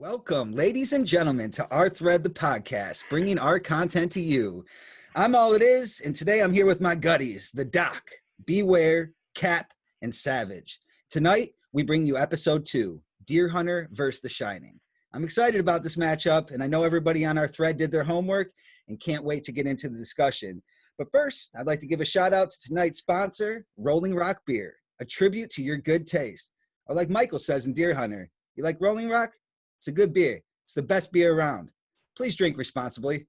Welcome, ladies and gentlemen, to Our Thread, the podcast, bringing our content to you. I'm All It Is, and today I'm here with my gutties, the Doc, Beware, Cap, and Savage. Tonight, we bring you episode 2, Deer Hunter versus The Shining. I'm excited about this matchup, and I know everybody on our thread did their homework and can't wait to get into the discussion. But first, I'd like to give a shout out to tonight's sponsor, Rolling Rock Beer, a tribute to your good taste. Or like Michael says in Deer Hunter, you like Rolling Rock? It's a good beer. It's the best beer around. Please drink responsibly.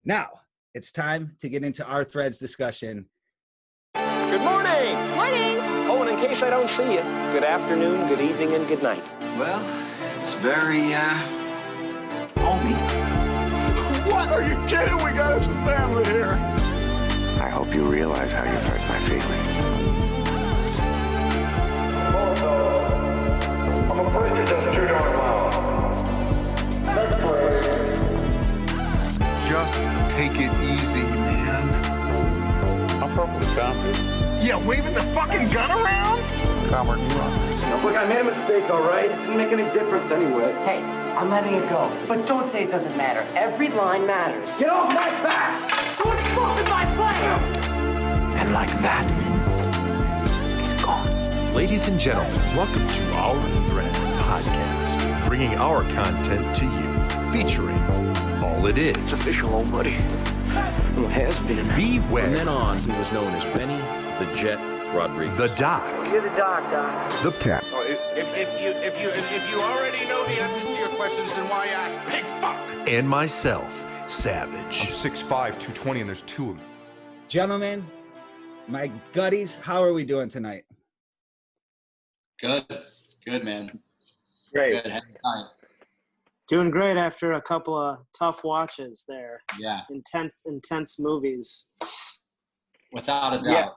Now, it's time to get into our threads discussion. Good morning. Morning. Oh, and in case I don't see you, good afternoon, good evening, and good night. Well, it's very, homey. What? Are you kidding? We got us a family here. I hope you realize how you've hurt my feelings. I'm afraid it does too darn well. Next place. Just take it easy, man. I'm perfectly confident. Yeah, waving the fucking gun around? Comrade, you on. Now, look, I made a mistake, all right? It didn't make any difference anyway. Hey, I'm letting it go. But don't say it doesn't matter. Every line matters. Get off my back! Don't fuck with my plan! And like that, he's gone. Ladies and gentlemen, welcome to Our Thread podcast, bringing our content to you, featuring All It Is. It's official, old buddy. Well, has been. Beware. From then on, he was known as Benny the Jet Rodriguez. The Doc. You're the doc, Doc. The Cap. Oh, if you already know the answers to your questions, then why ask? Pig fuck! And myself, Savage. I'm 6'5", 220, and there's two of them. Gentlemen, my gutties, how are we doing tonight? Good, man. Great. Good. Happy time. Doing great after a couple of tough watches there. Yeah, Intense movies. without a doubt. Yeah.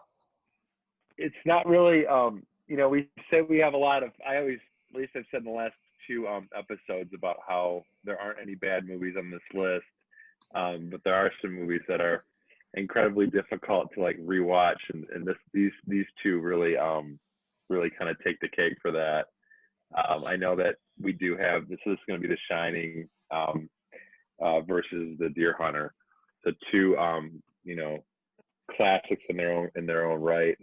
It's not really, we say we have a lot of, at least I've said in the last two episodes about how there aren't any bad movies on this list. But there are some movies that are incredibly difficult to like rewatch. And these two really kind of take the cake for that. I know that we do have, this is going to be The Shining versus The Deer Hunter. The two, classics in their own right,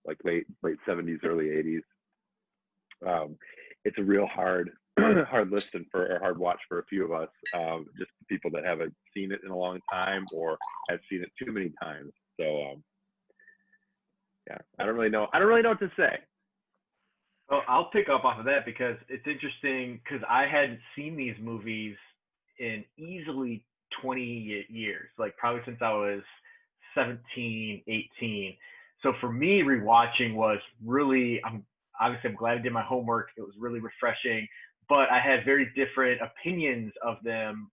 like late 70s, early 80s. It's a real hard list or hard watch for a few of us, just people that haven't seen it in a long time or have seen it too many times. So yeah, I don't really know what to say. Well, I'll pick up off of that because it's interesting because I hadn't seen these movies in easily 20 years, like probably since I was 17, 18. So for me, rewatching was really, I'm glad I did my homework. It was really refreshing, but I had very different opinions of them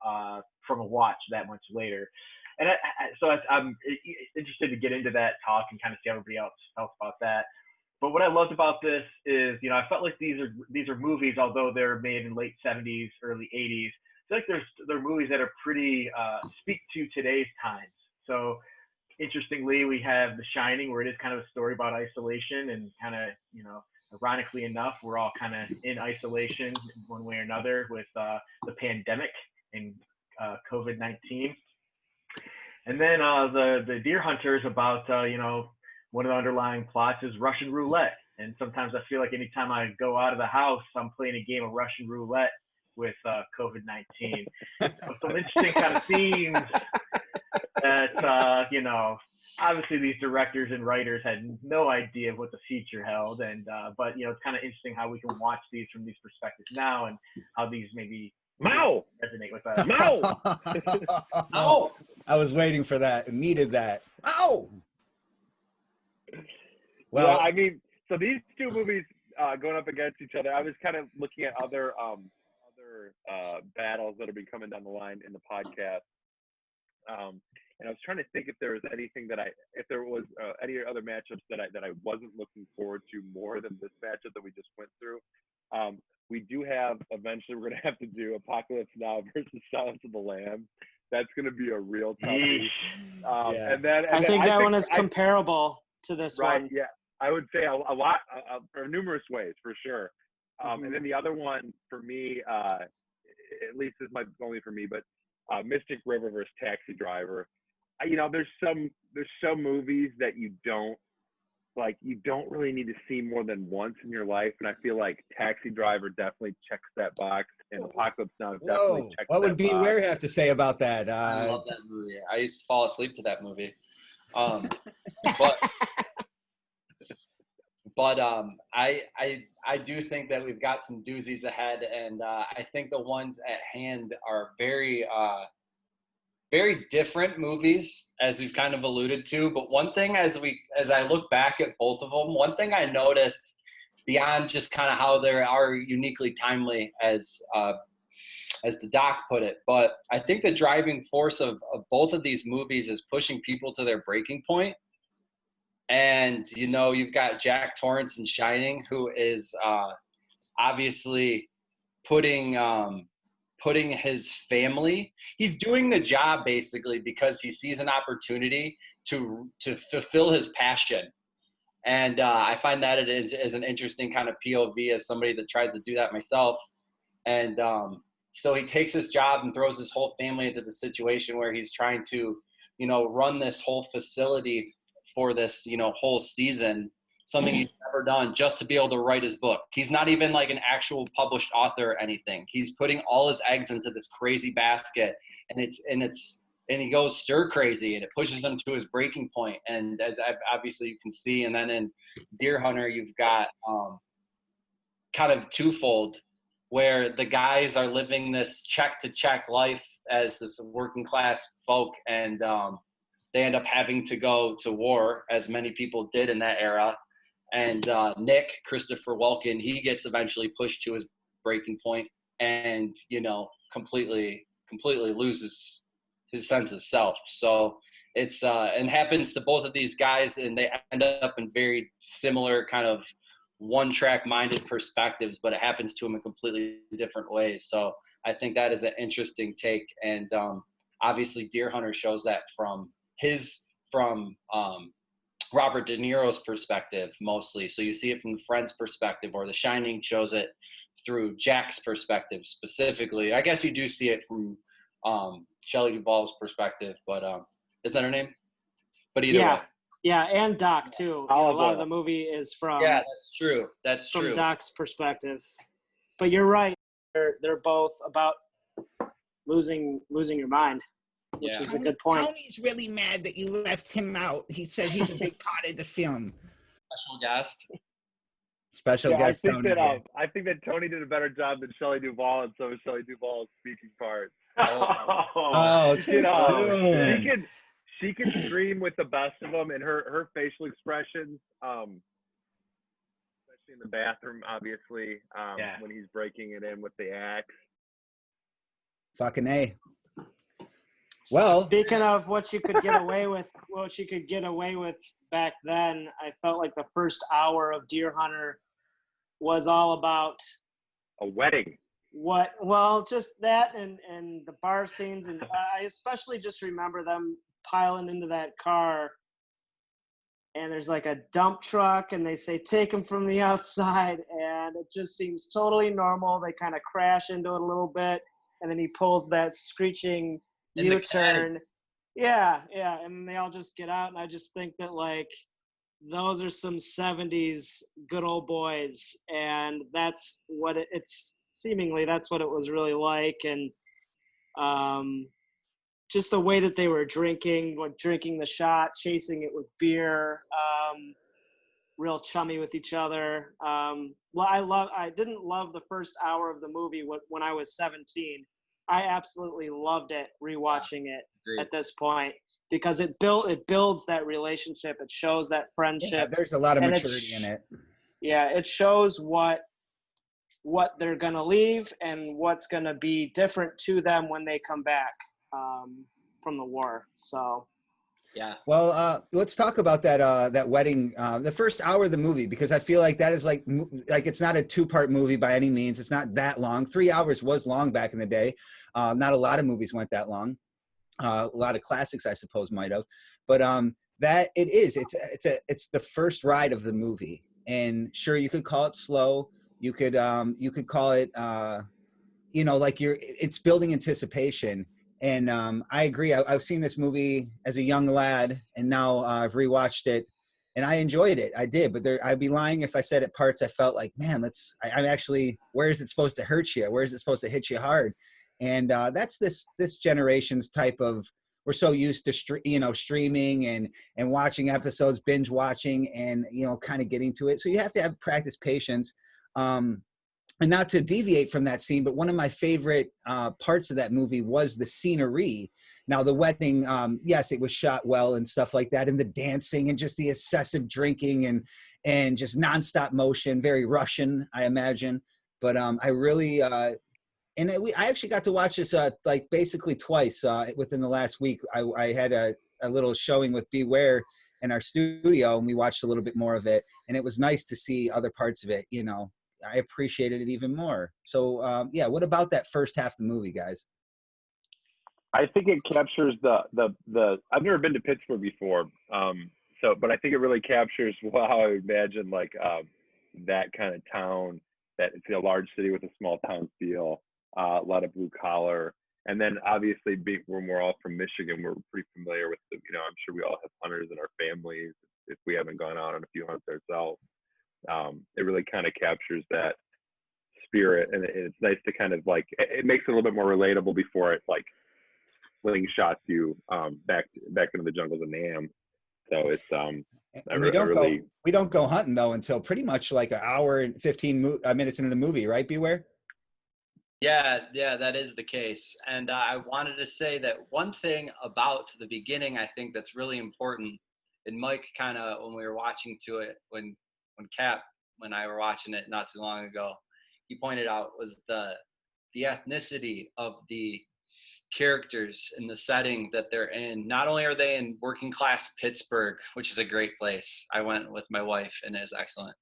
from a watch that much later. And I'm interested to get into that talk and kind of see how everybody else felt about that. But what I loved about this is, I felt like these are movies, although they're made in late 70s, early 80s. I feel like they're movies that are pretty speak to today's times. So interestingly, we have The Shining, where it is kind of a story about isolation and kind of, ironically enough, we're all kind of in isolation in one way or another with the pandemic and COVID-19. And then the Deer Hunter is about, one of the underlying plots is Russian roulette. And sometimes I feel like anytime I go out of the house, I'm playing a game of Russian roulette with COVID-19. Some interesting kind of themes that, obviously these directors and writers had no idea what the future held. But, it's kind of interesting how we can watch these from these perspectives now and how these maybe resonate with us. Oh, I was waiting for that and needed that. Oh! Well, so these two movies going up against each other, I was kind of looking at other battles that have been coming down the line in the podcast. And I was trying to think if there was anything if there was any other matchups that I wasn't looking forward to more than this matchup that we just went through. We do have, eventually we're going to have to do Apocalypse Now versus Silence of the Lambs. That's going to be a real toughie. I think that one is comparable to this one. Yeah, I would say a lot, for numerous ways, for sure. And then the other one for me at least this might be only for me, but Mystic River versus Taxi Driver. There's some movies that you don't really need to see more than once in your life, and I feel like Taxi Driver definitely checks that box, and Apocalypse Now definitely checks that box. What would Beware have to say about that? I love that movie. I used to fall asleep to that movie. But I do think that we've got some doozies ahead, and I think the ones at hand are very very different movies, as we've kind of alluded to. But one thing, as I look back at both of them, one thing I noticed beyond just kind of how they are uniquely timely, as the doc put it, but I think the driving force of both of these movies is pushing people to their breaking point. And you've got Jack Torrance in Shining, who is obviously putting his family, he's doing the job basically because he sees an opportunity to fulfill his passion. And I find that it is an interesting kind of POV as somebody that tries to do that myself. And so he takes his job and throws his whole family into the situation where he's trying to, run this whole facility for this, whole season, something he's never done, just to be able to write his book. He's not even like an actual published author or anything. He's putting all his eggs into this crazy basket, and he goes stir crazy, and it pushes him to his breaking point. And as obviously you can see, and then in Deer Hunter, you've got kind of twofold, where the guys are living this check to check life as this working class folk, and they end up having to go to war, as many people did in that era. And Nick, Christopher Walken, he gets eventually pushed to his breaking point, and completely loses his sense of self. So it's and happens to both of these guys, and they end up in very similar kind of one-track minded perspectives, but it happens to them in completely different ways. So I think that is an interesting take, and obviously Deer Hunter shows that from Robert De Niro's perspective mostly. So you see it from the friend's perspective, or The Shining shows it through Jack's perspective specifically. I guess you do see it from Shelley Duvall's perspective, but is that her name? But either way. Yeah, and Doc too. A lot of the movie is from that's true. That's from true. Doc's perspective. But you're right. They're both about losing your mind, which is a good point. Tony's really mad that you left him out. He says he's a big part of the film. Special guest Tony. I think that Tony did a better job than Shelley Duvall, and so is Shelley Duvall's speaking part. Too soon. She can scream with the best of them, and her facial expressions, especially in the bathroom, obviously, when he's breaking it in with the axe. Fucking A. Well, speaking of what you could get away with, back then, I felt like the first hour of Deer Hunter was all about a wedding. Just that and the bar scenes, and I especially just remember them piling into that car, and there's like a dump truck, and they say take him from the outside, and it just seems totally normal. They kind of crash into it a little bit, and then he pulls that screeching U-turn. Yeah, and they all just get out, and I just think that like those are some 70s good old boys, and that's what it's seemingly that's what it was really like. And just the way that they were drinking the shot, chasing it with beer, real chummy with each other. I didn't love the first hour of the movie when I was 17. I absolutely loved it rewatching it at this point, because it builds that relationship. It shows that friendship. Yeah, there's a lot of maturity in it. Yeah, it shows what they're gonna leave and what's gonna be different to them when they come back from the war. So yeah. Well, let's talk about that wedding, the first hour of the movie, because I feel like that is like it's not a 2-part movie by any means. It's not that long. 3 hours was long back in the day. Not a lot of movies went that long. A lot of classics, I suppose, might have. But that it is. It's the first ride of the movie, and sure, you could call it slow. You could call it like it's building anticipation. And I agree. I've seen this movie as a young lad, and now I've rewatched it, and I enjoyed it. I did, but I'd be lying if I said at parts I felt like, man, I'm actually, where is it supposed to hurt you? Where is it supposed to hit you hard? And that's this generation's type of, we're so used to streaming and watching episodes, binge watching, and kind of getting to it. So you have to have practice patience. And not to deviate from that scene, but one of my favorite parts of that movie was the scenery. Now, the wedding, yes, it was shot well and stuff like that, and the dancing and just the excessive drinking and just nonstop motion, very Russian, I imagine. But I really, I actually got to watch this like basically twice within the last week. I had a little showing with Beware in our studio, and we watched a little bit more of it, and it was nice to see other parts of it, I appreciated it even more. So yeah, what about that first half of the movie, guys? I think it captures the I've never been to Pittsburgh before, but I think it really captures how I imagine like that kind of town, that it's a large city with a small town feel, a lot of blue collar, and then obviously when we're all from Michigan, we're pretty familiar with the, I'm sure we all have hunters in our families if we haven't gone out on a few hunts ourselves. It really kind of captures that spirit, and it's nice to kind of like, it makes it a little bit more relatable before it like slingshots you back into the jungles of Nam. So it's we don't go hunting though until pretty much like an hour and 15 minutes into the movie, right? Beware. Yeah, that is the case. And I wanted to say that one thing about the beginning, I think that's really important, and Mike kind of, when we were watching to it, when Cap and I were watching it not too long ago, he pointed out was the ethnicity of the characters in the setting that they're in. Not only are they in working class Pittsburgh, which is a great place. I went with my wife and it is excellent.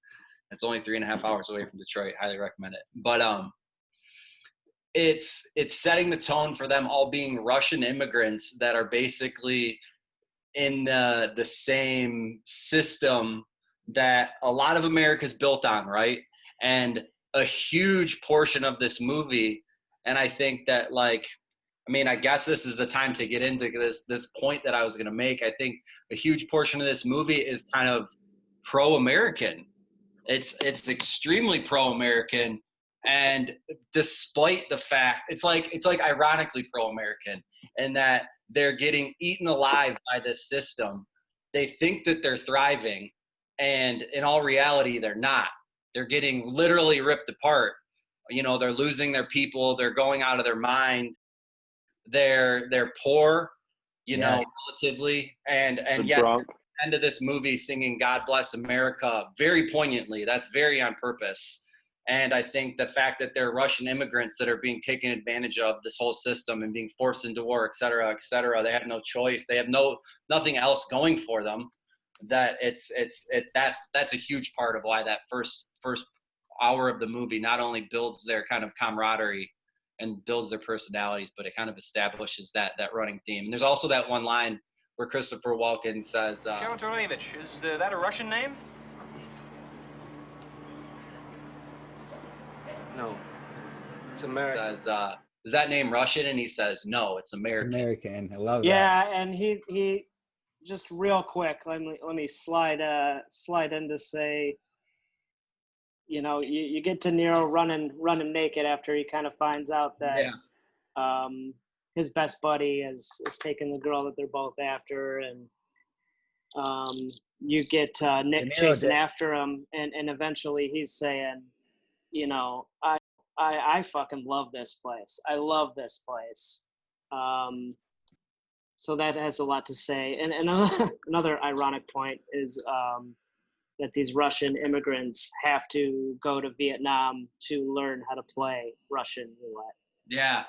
It's only 3.5 hours away from Detroit. Highly recommend it. But it's setting the tone for them all being Russian immigrants that are basically in the same system that a lot of America's built on, right? And a huge portion of this movie, and I think that I guess this is the time to get into this point that I was going to make. I think a huge portion of this movie is kind of pro-American. It's extremely pro-American, and despite the fact, it's like ironically pro-American in that they're getting eaten alive by this system. They think that they're thriving, and in all reality, they're not. They're getting literally ripped apart. They're losing their people. They're going out of their mind. They're poor, relatively. And yet, at the end of this movie, singing "God Bless America" very poignantly. That's very on purpose. And I think the fact that they're Russian immigrants that are being taken advantage of, this whole system, and being forced into war, et cetera, they have no choice. They have nothing else going for them. That's a huge part of why that first hour of the movie not only builds their kind of camaraderie and builds their personalities, but it kind of establishes that running theme. And there's also that one line where Christopher Walken says, Shevchenko, is that a Russian name? No, it's American. Says, is that name Russian? And he says, no, it's American. It's American. I love that. Yeah, and he just real quick, let me slide in to say, you get De Niro running naked after he kind of finds out that his best buddy has taken the girl that they're both after, and you get Nick chasing after him, and eventually he's saying, I fucking love this place. I love this place. So that has a lot to say. And another ironic point is that these Russian immigrants have to go to Vietnam to learn how to play Russian roulette. Yeah.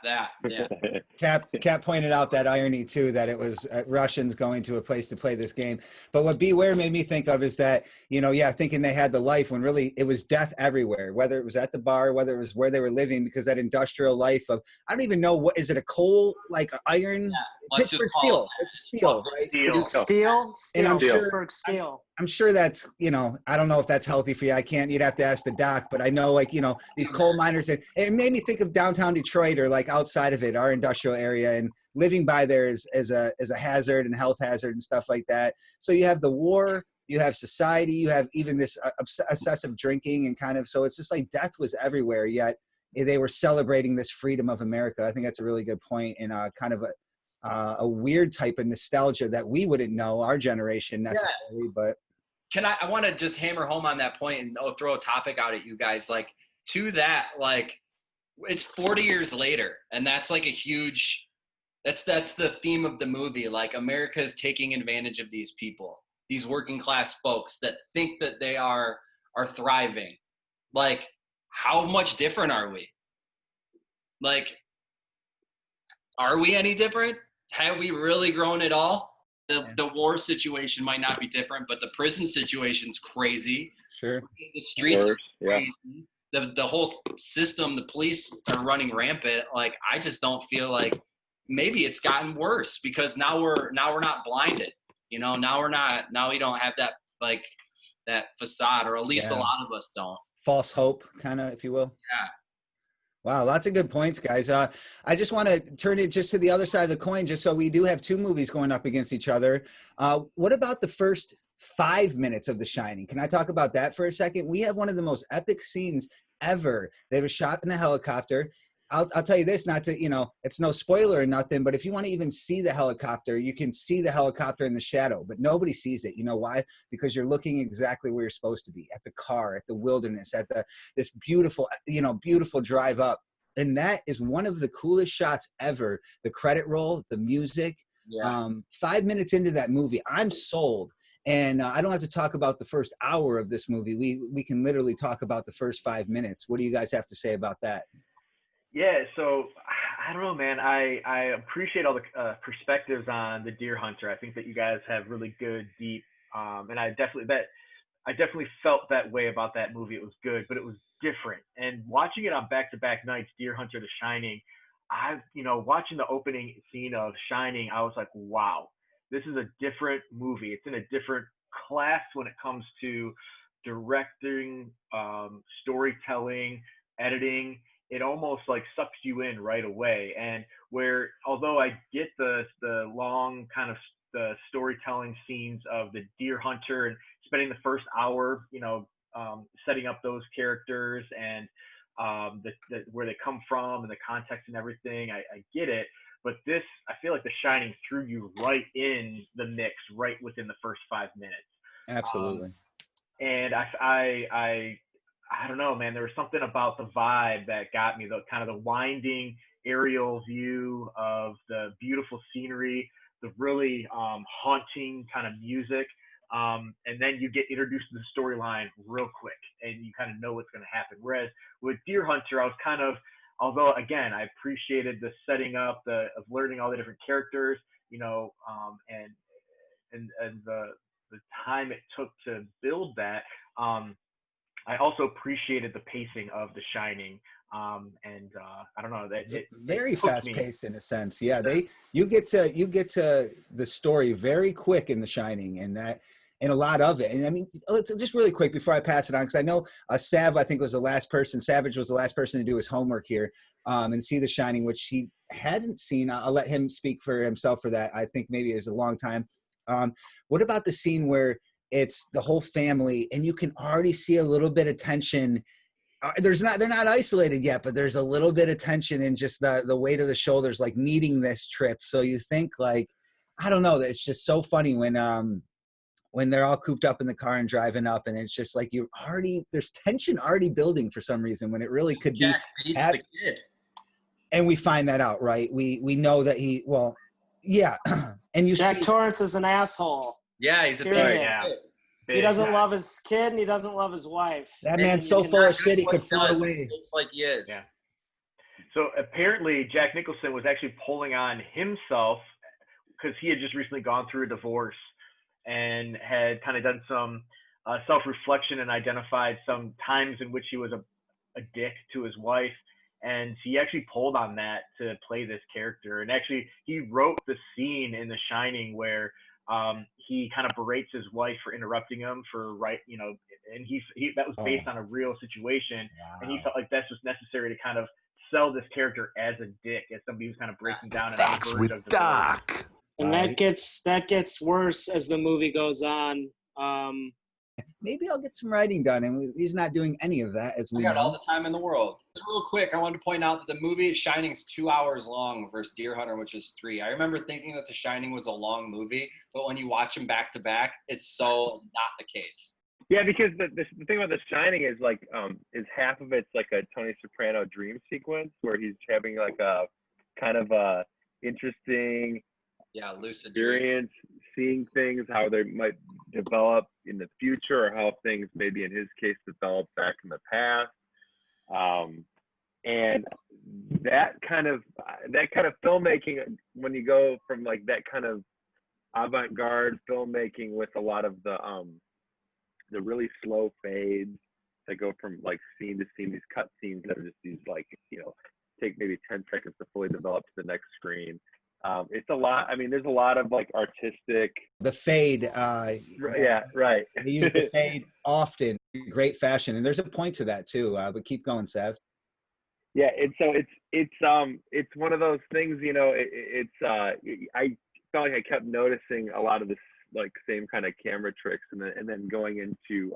Cap pointed out that irony too, that it was Russians going to a place to play this game. But what Beware made me think of is that, thinking they had the life when really it was death everywhere, whether it was at the bar, whether it was where they were living, because that industrial life of, I don't even know, what is it, a coal, like iron? Let's just Pittsburgh call Steel. it It's Steel, right? Is it Steel? And I'm sure Pittsburgh Steel. I'm sure that's, I don't know if that's healthy for you. You'd have to ask the doc, but I know, like, these coal miners, it made me think of downtown Detroit or like outside of it, our industrial area, and living by there is a hazard and health hazard and stuff like that. So you have the war, you have society, you have even this excessive drinking and kind of, so it's just like death was everywhere, yet they were celebrating this freedom of America. I think that's a really good point, and kind of a weird type of nostalgia that we wouldn't know, our generation necessarily, but. I want to just hammer home on that point and throw a topic out at you guys. Like, to that, like, it's 40 years later, and that's like a huge, that's the theme of the movie. Like, America is taking advantage of these people, these working class folks that think that they are thriving. Like, how much different are we? Like, are we any different? Have we really grown at all? The war situation might not be different, but the prison situation's crazy. Sure. The streets are crazy. The whole system, the police are running rampant. Like, I just don't feel like, maybe it's gotten worse because now we're not blinded. Now we don't have that, like, that facade, or at least a lot of us don't. False hope, kind of, if you will. Yeah. Wow, lots of good points, guys. I just want to turn it just to the other side of the coin, just so we do have two movies going up against each other. What about the first 5 minutes of The Shining? Can I talk about that for a second? We have one of the most epic scenes ever. They were shot in a helicopter. I'll tell you this, not to, it's no spoiler or nothing, but if you want to even see the helicopter, you can see the helicopter in the shadow, but nobody sees it. You know why? Because you're looking exactly where you're supposed to be, at the car, at the wilderness, at this beautiful, beautiful drive up. And that is one of the coolest shots ever. The credit roll, the music. Yeah. 5 minutes into that movie, I'm sold. And I don't have to talk about the first hour of this movie. We can literally talk about the first 5 minutes. What do you guys have to say about that? Yeah, so I don't know, man. I appreciate all the perspectives on the Deer Hunter. I think that you guys have really good, deep, and I definitely felt that way about that movie. It was good, but it was different. And watching it on back-to-back nights, Deer Hunter, The Shining, watching the opening scene of Shining, I was like, wow, this is a different movie. It's in a different class when it comes to directing, storytelling, editing. It almost like sucks you in right away. And where, although I get the long kind of the storytelling scenes of the Deer Hunter and spending the first hour, setting up those characters and where they come from and the context and everything, I get it. But this, I feel like The Shining threw you right in the mix right within the first 5 minutes. Absolutely. And I don't know, man. There was something about the vibe that got me, the kind of the winding aerial view of the beautiful scenery, the really haunting kind of music. And then you get introduced to the storyline real quick and you kind of know what's going to happen. Whereas with Deer Hunter, I was kind of, although again, I appreciated the setting up of learning all the different characters, and the time it took to build that. I also apprecited the pacing of The Shining, and I don't know that it very fast paced in a sense. Yeah, you get to the story very quick in The Shining, and a lot of it. And I mean, let's just really quick before I pass it on, because I know Savage was the last person to do his homework here and see The Shining, which he hadn't seen. I'll let him speak for himself for that. I think maybe it was a long time. What about the scene where it's the whole family and you can already see a little bit of tension? They're not isolated yet, but there's a little bit of tension in just the weight of the shoulders, like needing this trip. So you think, like, I don't know, it's just so funny when they're all cooped up in the car and driving up, and it's just like there's tension already building for some reason when it really could be. The kid. And we find that out, right? We know that yeah. And Jack Torrance is an asshole. Yeah, he's a big. Yeah. He doesn't love his kid and he doesn't love his wife. That man's so full of shit he could float away. It's like he is. Yeah. So apparently Jack Nicholson was actually pulling on himself because he had just recently gone through a divorce and had kind of done some self-reflection and identified some times in which he was a dick to his wife. And he actually pulled on that to play this character. And actually, he wrote the scene in The Shining where he kind of berates his wife for interrupting him and he that was based on a real situation. Wow. And he felt like that's just necessary to kind of sell this character as a dick, as somebody who's kind of breaking down and on the verge of divorce. And that gets worse as the movie goes on. Maybe I'll get some writing done, and he's not doing any of that, as we know. I got all the time in the world. Just real quick, I wanted to point out that the movie Shining's 2 hours long versus Deer Hunter, which is 3. I remember thinking that The Shining was a long movie, but when you watch them back to back, it's so not the case. Yeah, because the thing about The Shining is is half of it's like a Tony Soprano dream sequence where he's having like a kind of a interesting lucid experience, seeing things, how they might develop in the future, or how things maybe in his case developed back in the past. And that kind of filmmaking, when you go from like that kind of avant-garde filmmaking with a lot of the really slow fades that go from like scene to scene, these cut scenes that are just these take maybe 10 seconds to fully develop to the next screen. It's a lot. I mean, there's a lot of like artistic. The fade. Yeah, right. They use the fade often, great fashion, and there's a point to that too. But keep going, Sav. Yeah, and so it's one of those things. I felt like I kept noticing a lot of this like same kind of camera tricks, and then going into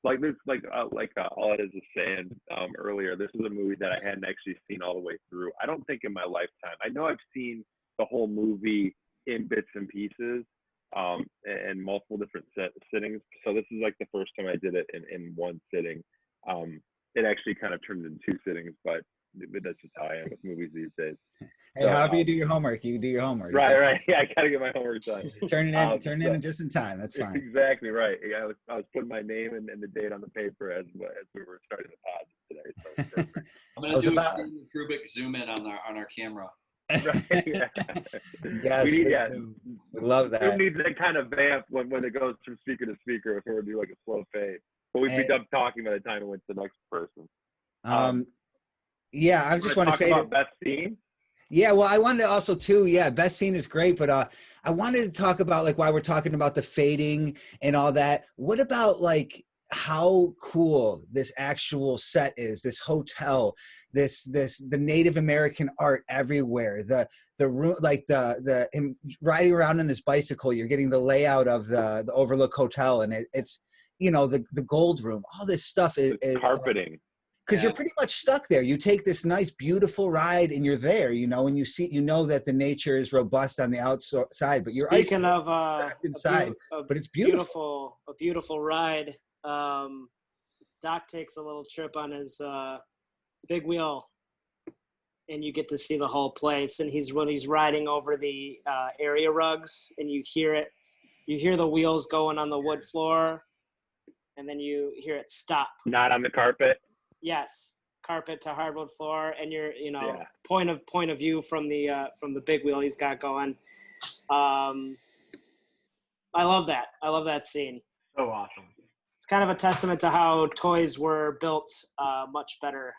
like this All It Is Sand earlier. This is a movie that I hadn't actually seen all the way through. I don't think in my lifetime. I know I've seen the whole movie in bits and pieces and multiple different sittings. So this is like the first time I did it in one sitting. It actually kind of turned into 2 sittings, but that's just how I am with movies these days. Hey, so, however you do your homework, you do your homework. Right. Yeah, I gotta get my homework done. Turn it in just in time. That's fine. Exactly right. Yeah, I was putting my name and the date on the paper as we were starting the pod today. So I'm gonna do a Kubrick zoom in on our camera. Right. Yeah. Yes, we love that. Who needs that kind of vamp when it goes from speaker to speaker if we were to do like a slow fade? But we'd be done talking by the time it went to the next person. Yeah, I just want to say about best scene. Yeah, well, I wanted to also too. Yeah, best scene is great, but I wanted to talk about like why we're talking about the fading and all that. What about like how cool this actual set is? This hotel, the Native American art everywhere. The room, like the him riding around on his bicycle. You're getting the layout of the Overlook Hotel, and it's the gold room. All this stuff is carpeting. Because you're pretty much stuck there. You take this nice, beautiful ride, and you're there, and you see, that the nature is robust on the outside, but you're speaking of inside. But it's beautiful. A beautiful ride. Doc takes a little trip on his big wheel, and you get to see the whole place. And when he's riding over the area rugs, and you hear the wheels going on the wood floor, and then you hear it stop. Not on the carpet. Yes, carpet to hardwood floor, and you're point of view from the big wheel he's got going. I love that. I love that scene. So awesome. It's kind of a testament to how toys were built much better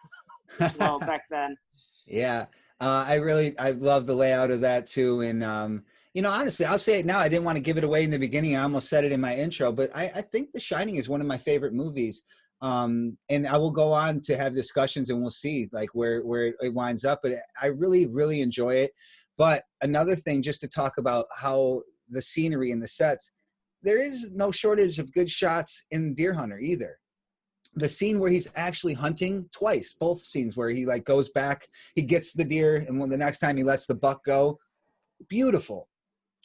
as well back then. Yeah, I love the layout of that too, and honestly, I'll say it now. I didn't want to give it away in the beginning. I almost said it in my intro, but I think The Shining is one of my favorite movies. And I will go on to have discussions, and we'll see like where it winds up, but I really, really enjoy it. But another thing, just to talk about how the scenery and the sets, there is no shortage of good shots in Deer Hunter either. The scene where he's actually hunting twice, both scenes where he like goes back, he gets the deer, and when the next time he lets the buck go, beautiful.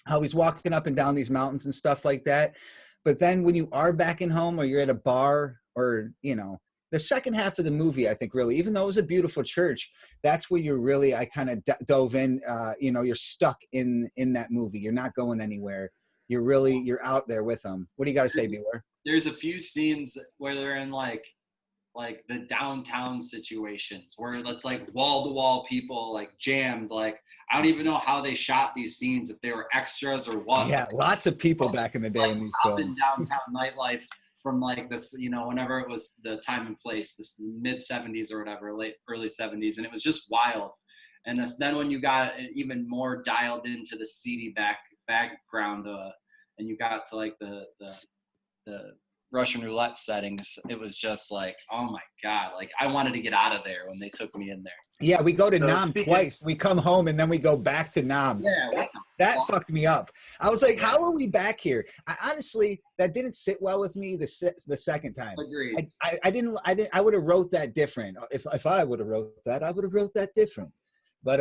How he's walking up and down these mountains and stuff like that. But then when you are back in home, or you're at a bar, or the second half of the movie, I think really, even though it was a beautiful church, that's where you're really, I kind of dove in. You're stuck in that movie. You're not going anywhere. You're out there with them. What do you got to say, Beware? There's a few scenes where they're in like the downtown situations where it's like wall to wall people like jammed. Like I don't even know how they shot these scenes, if they were extras or what. Yeah, lots of people back in the day in these films. In downtown nightlife from like this, whenever it was the time and place, this mid 70s or whatever, early 70s, and it was just wild. And then when you got even more dialed into the seedy background, and you got to like the Russian roulette settings, it was just like, oh my God, like I wanted to get out of there when they took me in there. Yeah, we go to Nam twice. We come home and then we go back to Nam. Yeah, that fucked me up. I was like, how are we back here? Honestly, that didn't sit well with me the second time. Agreed. I would have wrote that different. If I would have wrote that, I would have wrote that different. But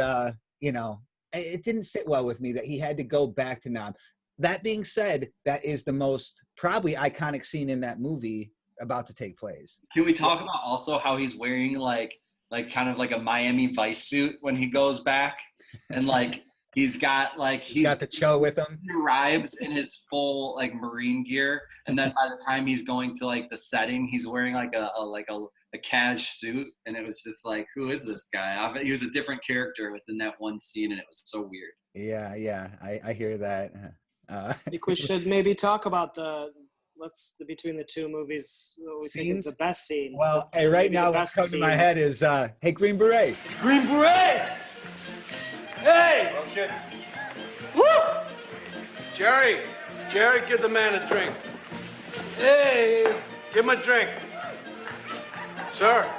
it didn't sit well with me that he had to go back to Nam. That being said, that is the most probably iconic scene in that movie about to take place. Can we talk about also how he's wearing like kind of like a Miami Vice suit when he goes back, and like he's got the cho with him. He arrives in his full like Marine gear, and then by the time he's going to like the setting, he's wearing like a cash suit, and it was just like, who is this guy? He was a different character within that one scene, and it was so weird. Yeah, I hear that. I think we should maybe talk about between the two movies, what we think is the best scene. Well, hey, right now what's coming to my head is, hey, Green Beret. Green Beret! Hey! Oh, shit. Woo! Jerry, give the man a drink. Hey, give him a drink. Sir.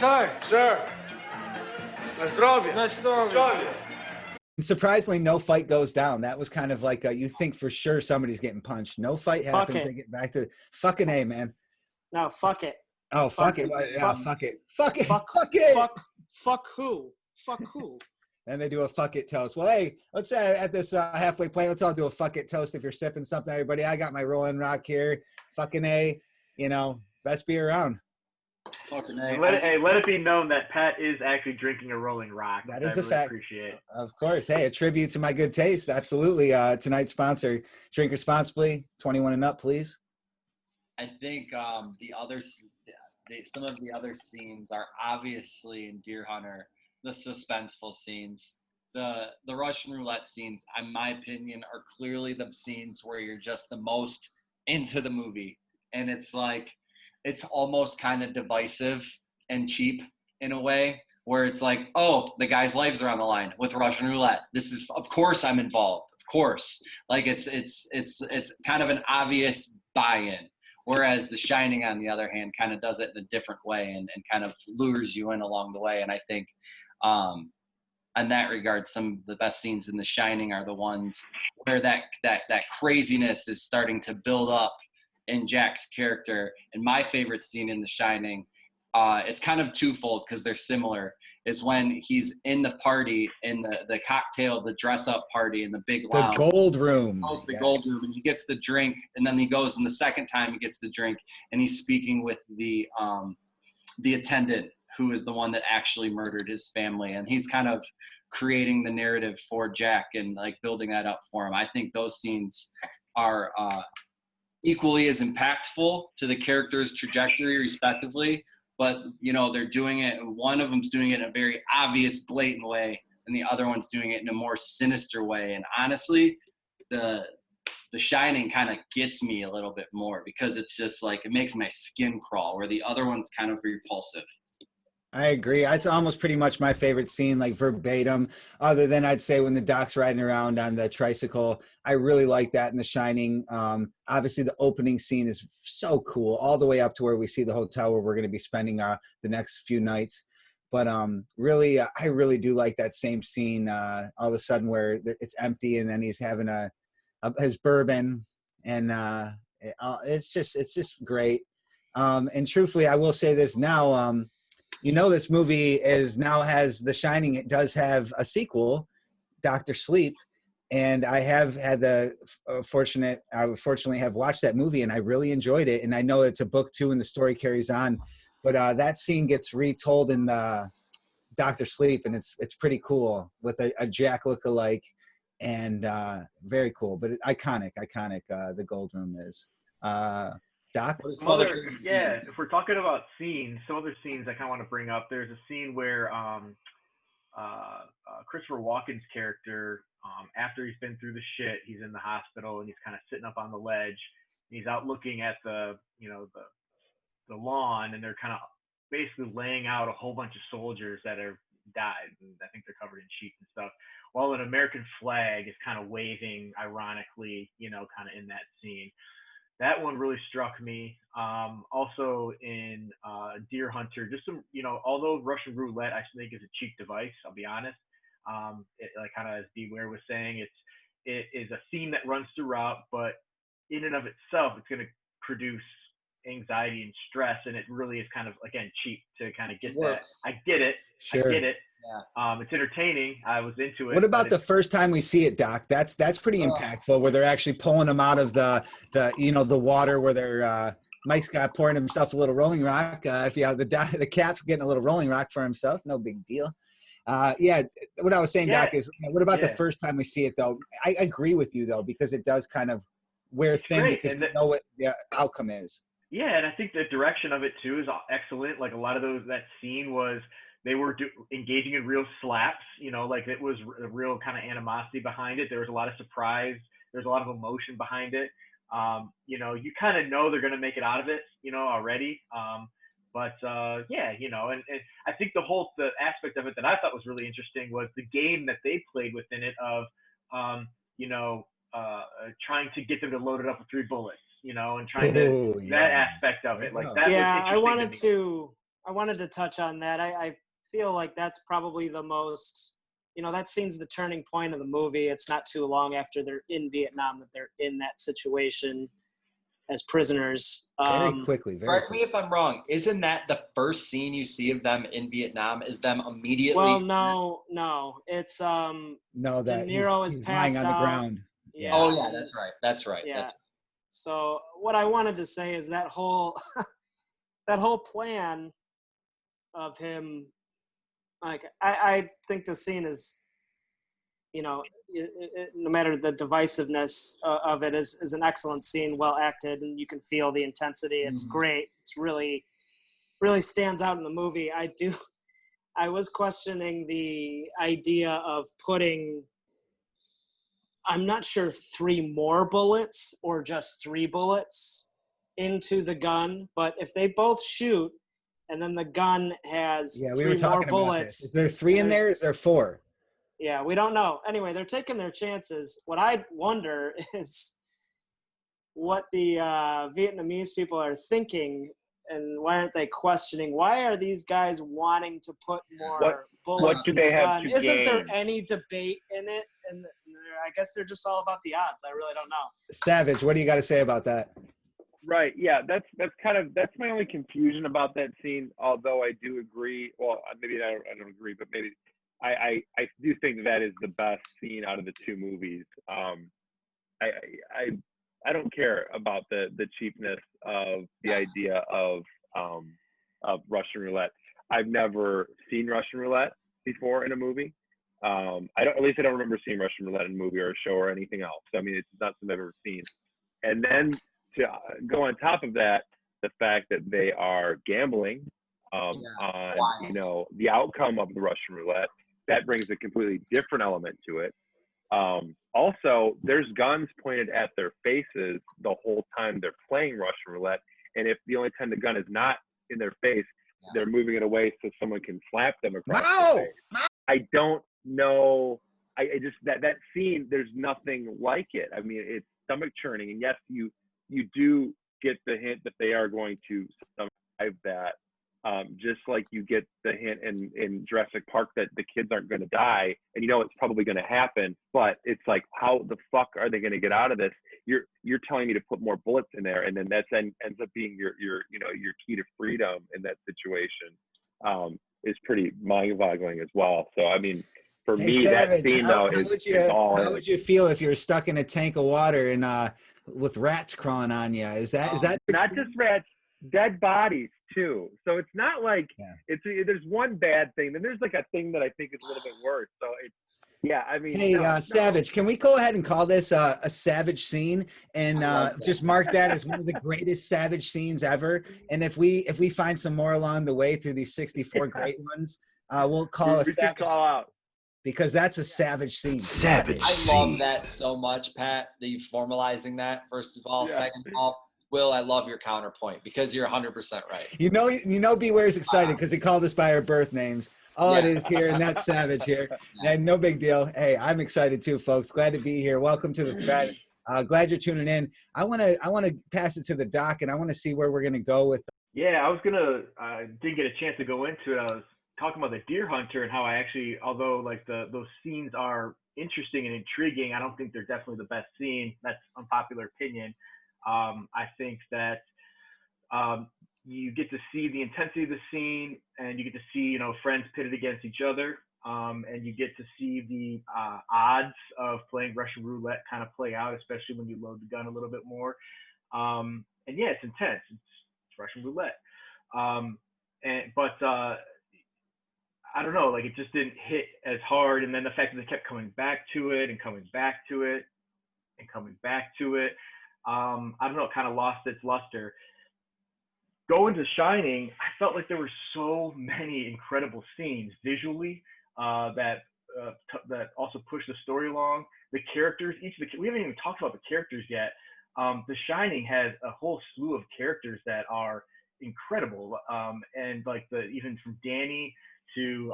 Na zdrowie. Surprisingly, no fight goes down. That was kind of like you think for sure somebody's getting punched. No fight happens. They get back to fucking A, man. No, fuck it. Oh, fuck it. Yeah, fuck it. Fuck it. Fuck who? And they do a fuck it toast. Well, hey, let's at this halfway point, let's all do a fuck it toast if you're sipping something, everybody. I got my Rolling Rock here. Fucking A, best beer around. Fucking A. Let it be known that Pat is actually drinking a Rolling Rock. That is a fact. Appreciate. Of course. Hey, a tribute to my good taste. Absolutely. Tonight's sponsor, drink responsibly, 21 and up, please. I think some of the other scenes are obviously in Deer Hunter, the suspenseful scenes. The Russian roulette scenes, in my opinion, are clearly the scenes where you're just the most into the movie. And it's like, it's almost kind of divisive and cheap in a way, where it's like, oh, the guy's lives are on the line with Russian roulette. This is, of course I'm involved. Of course. Like it's kind of an obvious buy-in. Whereas The Shining, on the other hand, kind of does it in a different way and kind of lures you in along the way. And I think in that regard, some of the best scenes in The Shining are the ones where that craziness is starting to build up in Jack's character. And my favorite scene in The Shining, it's kind of twofold because they're similar, is when he's in the party, in the cocktail, the dress-up party in the big lounge. The gold room. He goes to the gold room, and he gets the drink, and then he goes, and the second time he gets the drink, and he's speaking with the attendant, who is the one that actually murdered his family, and he's kind of creating the narrative for Jack and like building that up for him. I think those scenes are equally as impactful to the character's trajectory, respectively. But, they're doing it, one of them's doing it in a very obvious, blatant way, and the other one's doing it in a more sinister way. And honestly, The Shining kind of gets me a little bit more because it's just like, it makes my skin crawl, where the other one's kind of repulsive. I agree. It's almost pretty much my favorite scene, like verbatim, other than I'd say when the Doc's riding around on the tricycle. I really like that in The Shining. Obviously, the opening scene is so cool, all the way up to where we see the hotel where we're going to be spending the next few nights. But really, I really do like that same scene all of a sudden where it's empty and then he's having his bourbon, and it's just great. And truthfully, I will say this now. This movie has The Shining. It does have a sequel, Dr. Sleep, and I have had I fortunately have watched that movie, and I really enjoyed it. And I know it's a book too, and the story carries on, but that scene gets retold in the Dr. Sleep, and it's pretty cool with a Jack lookalike, and very cool, but iconic. The Gold Room is. Doc? If we're talking about scenes, some other scenes I kind of want to bring up. There's a scene where Christopher Walken's character, after he's been through the shit, he's in the hospital and he's kind of sitting up on the ledge, He's out looking at the lawn, and they're kind of basically laying out a whole bunch of soldiers that are died, and I think they're covered in sheets and stuff, while an American flag is kind of waving ironically, kind of in that scene. That one really struck me. Also in Deer Hunter, just some, although Russian roulette I think is a cheap device, I'll be honest. Like kind of as Beware was saying, it is a scene that runs throughout, but in and of itself, it's going to produce anxiety and stress, and it really is kind of, again, cheap to kind of get that. I get it. Sure. I get it. Yeah. It's entertaining. I was into it. What about the first time we see it, Doc? That's pretty impactful, where they're actually pulling them out of the water, where they're Mike's got pouring himself a little Rolling Rock. If the cat's getting a little Rolling Rock for himself, no big deal. Yeah, what I was saying, Doc, is what about the first time we see it, though? I agree with you, though, because it does kind of wear thin because we know what the outcome is. Yeah, and I think the direction of it too is excellent. Like a lot of that scene was they were engaging in real slaps. Like it was a real kind of animosity behind it. There was a lot of surprise. There's a lot of emotion behind it. You kind of know they're going to make it out of it, already. But and I think the aspect of it that I thought was really interesting was the game that they played within it of, trying to get them to load it up with 3 bullets, and trying that aspect of it. Like that. Yeah, was I wanted to touch on that. I feel like that's probably the most, that scene's the turning point of the movie. It's not too long after they're in Vietnam that they're in that situation as prisoners. Very quickly. Correct me if I'm wrong. Isn't that the first scene you see of them in Vietnam? Is them immediately? Well, no. It's no, that De Niro he's is passed lying on the ground. Yeah. Oh yeah, that's right. Yeah. So what I wanted to say is that whole that whole plan of him, like I think the scene is, no matter the divisiveness of it, is an excellent scene, well acted, and you can feel the intensity. It's great. It's really, really stands out in the movie. I was questioning the idea of putting, I'm not sure, 3 more bullets or just 3 bullets into the gun, but if they both shoot and then the gun has 3 more bullets. Is there 3 in there? Is there 4? Yeah, we don't know. Anyway, they're taking their chances. What I wonder is what the Vietnamese people are thinking, and why aren't they questioning? Why are these guys wanting to put more bullets what do in they the have gun? to Isn't gain? there any debate in it? And I guess they're just all about the odds. I really don't know. Savage, what do you got to say about that? Right. Yeah. That's my only confusion about that scene. Although I do agree. Well, maybe I don't agree, but maybe I do think that is the best scene out of the 2 movies. I don't care about the cheapness of the idea of Russian roulette. I've never seen Russian roulette before in a movie. I don't remember seeing Russian roulette in a movie or a show or anything else. I mean, it's not something I've ever seen. And then to go on top of that, the fact that they are gambling on the outcome of the Russian roulette, that brings a completely different element to it. Also, there's guns pointed at their faces the whole time they're playing Russian roulette, and if the only time the gun is not in their face, they're moving it away so someone can slap them across the face. I don't know. I just that scene, there's nothing like it. I mean, it's stomach churning, and yes, you do get the hint that they are going to survive that. Just like you get the hint in Jurassic Park that the kids aren't going to die, and it's probably going to happen. But it's like, how the fuck are they going to get out of this? You're telling me to put more bullets in there, and then that then ends up being your key to freedom in that situation. Is pretty mind-boggling as well. So I mean, for me, Savage, that scene how would you feel if you're stuck in a tank of water and with rats crawling on you? Is that not just rats? Dead bodies too. So it's not like there's one bad thing, then there's like a thing that I think is a little bit worse. So it's I mean, hey, Savage, can we go ahead and call this a Savage scene and just mark that as one of the greatest Savage scenes ever? And if we find some more along the way through these 64 great ones, we'll call a Savage. Call out. because that's a savage scene. Savage I scene. love that so much, Pat, that you formalizing that, first of all. Second of all, Will, I love your counterpoint because you're 100% right. You know, Beware's excited because he called us by our birth names. All it is here, and that's Savage here. And no big deal. Hey, I'm excited too, folks. Glad to be here. Welcome to the thread. Glad you're tuning in. I want to pass it to the doc, and I want to see where we're going to go with. Yeah, I didn't get a chance to go into it. I was talking about the deer hunter and how I actually, although like those scenes are interesting and intriguing, I don't think they're definitely the best scene. That's unpopular opinion. I think that you get to see the intensity of the scene, and you get to see, friends pitted against each other, and you get to see the odds of playing Russian roulette kind of play out, especially when you load the gun a little bit more. And yeah, it's intense. It's Russian roulette. But I don't know, like it just didn't hit as hard. And then the fact that they kept coming back to it and coming back to it and coming back to it, I don't know, it kind of lost its luster. Going to Shining, I felt like there were so many incredible scenes visually that also pushed the story along. The characters, we haven't even talked about the characters yet. The Shining has a whole slew of characters that are incredible, and like even from Danny to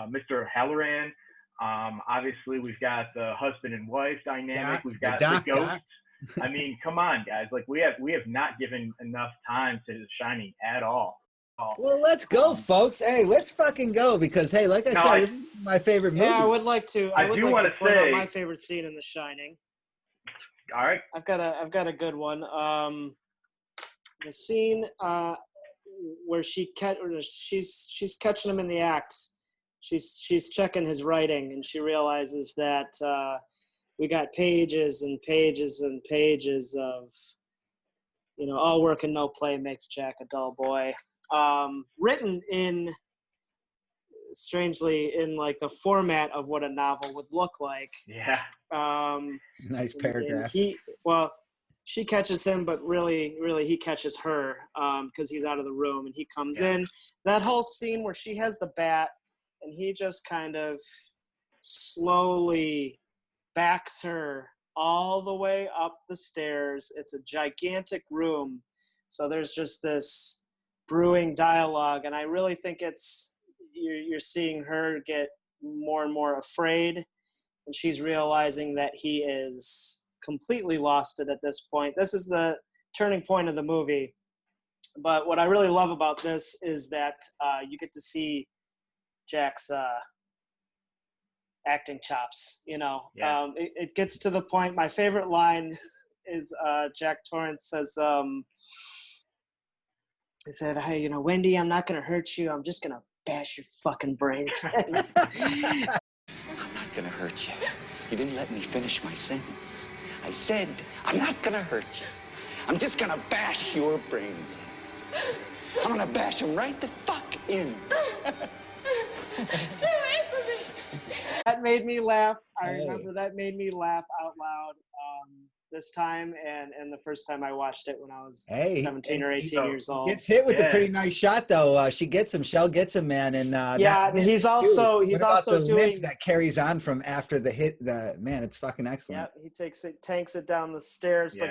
Mr. Halloran. Obviously, we've got the husband and wife dynamic. We've got the ghost. I mean, come on, guys! Like we have not given enough time to The Shining at all. Well, let's go, folks. Hey, let's fucking go because hey, like I said, this is my favorite movie. Yeah, I would like to. I would like to point out my favorite scene in The Shining. All right, I've got a good one. The scene where she's catching him in the act. She's checking his writing, and she realizes that we got pages and pages and pages of, all work and no play makes Jack a dull boy. Written in, strangely, in like the format of what a novel would look like. Yeah. Nice paragraph. She catches him, but really he catches her because he's out of the room and he comes in. That whole scene where she has the bat and he just kind of slowly backs her all the way up the stairs. It's a gigantic room. So there's just this brewing dialogue. And I really think you're seeing her get more and more afraid. And she's realizing that he is completely lost it at this point. This is the turning point of the movie. But what I really love about this is that you get to see Jack's acting chops. It gets to the point. My favorite line is Jack Torrance says, he said, "Hey, Wendy, I'm not going to hurt you. I'm just going to bash your fucking brains." I'm not going to hurt you. You didn't let me finish my sentence. I said, I'm not going to hurt you. I'm just going to bash your brains in. I'm going to bash them right the fuck in. Stay away from me. That made me laugh. I remember that made me laugh out loud this time and the first time I watched it when I was 17 or 18 years old. Gets hit with a pretty nice shot though. She gets him. Shell gets him, man. And he's also the doing limp that carries on from after the hit. It's fucking excellent. Yeah, he tanks it down the stairs, but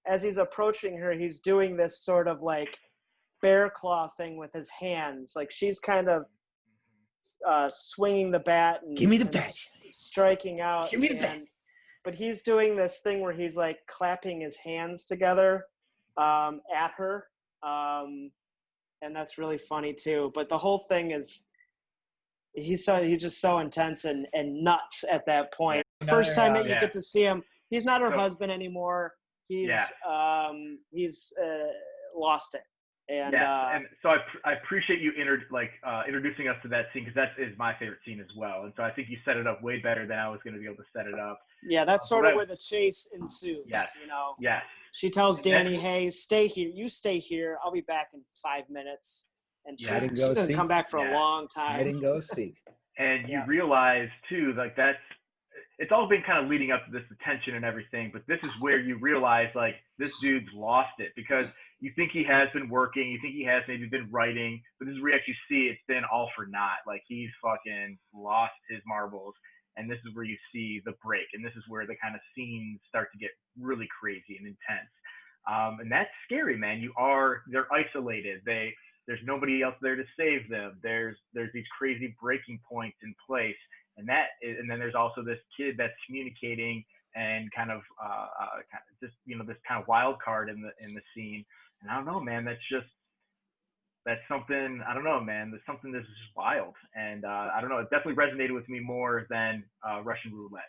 as he's approaching her, he's doing this sort of like bear claw thing with his hands. Like she's kind of swinging the bat and give me the bat, striking out. Give me the bat. But he's doing this thing where he's like clapping his hands together at her, and that's really funny too. But the whole thing is he's just so intense and nuts at that point. First time that you get to see him, he's not her husband anymore. He's lost it. And so I appreciate you introducing us to that scene because that is my favorite scene as well. And so I think you set it up way better than I was going to be able to set it up. Yeah, that's sort of where the chase ensues. Yes. Yes. She tells Danny, "Hey, stay here. You stay here. I'll be back in 5 minutes." And she's going to come back for a long time. Hide and go seek. And you realize too, like it's all been kind of leading up to this attention and everything, but this is where you realize like this dude's lost it because you think he has been working, you think he has maybe been writing, but this is where you actually see it's been all for naught. Like he's fucking lost his marbles, and this is where you see the break, and this is where the kind of scenes start to get really crazy and intense. And that's scary, man. They're isolated. There's nobody else there to save them. There's these crazy breaking points in place, and then there's also this kid that's communicating and kind of just this kind of wild card in the scene. And I don't know, man. That's something. I don't know, man. There's something that's just wild, and I don't know. It definitely resonated with me more than Russian Roulette.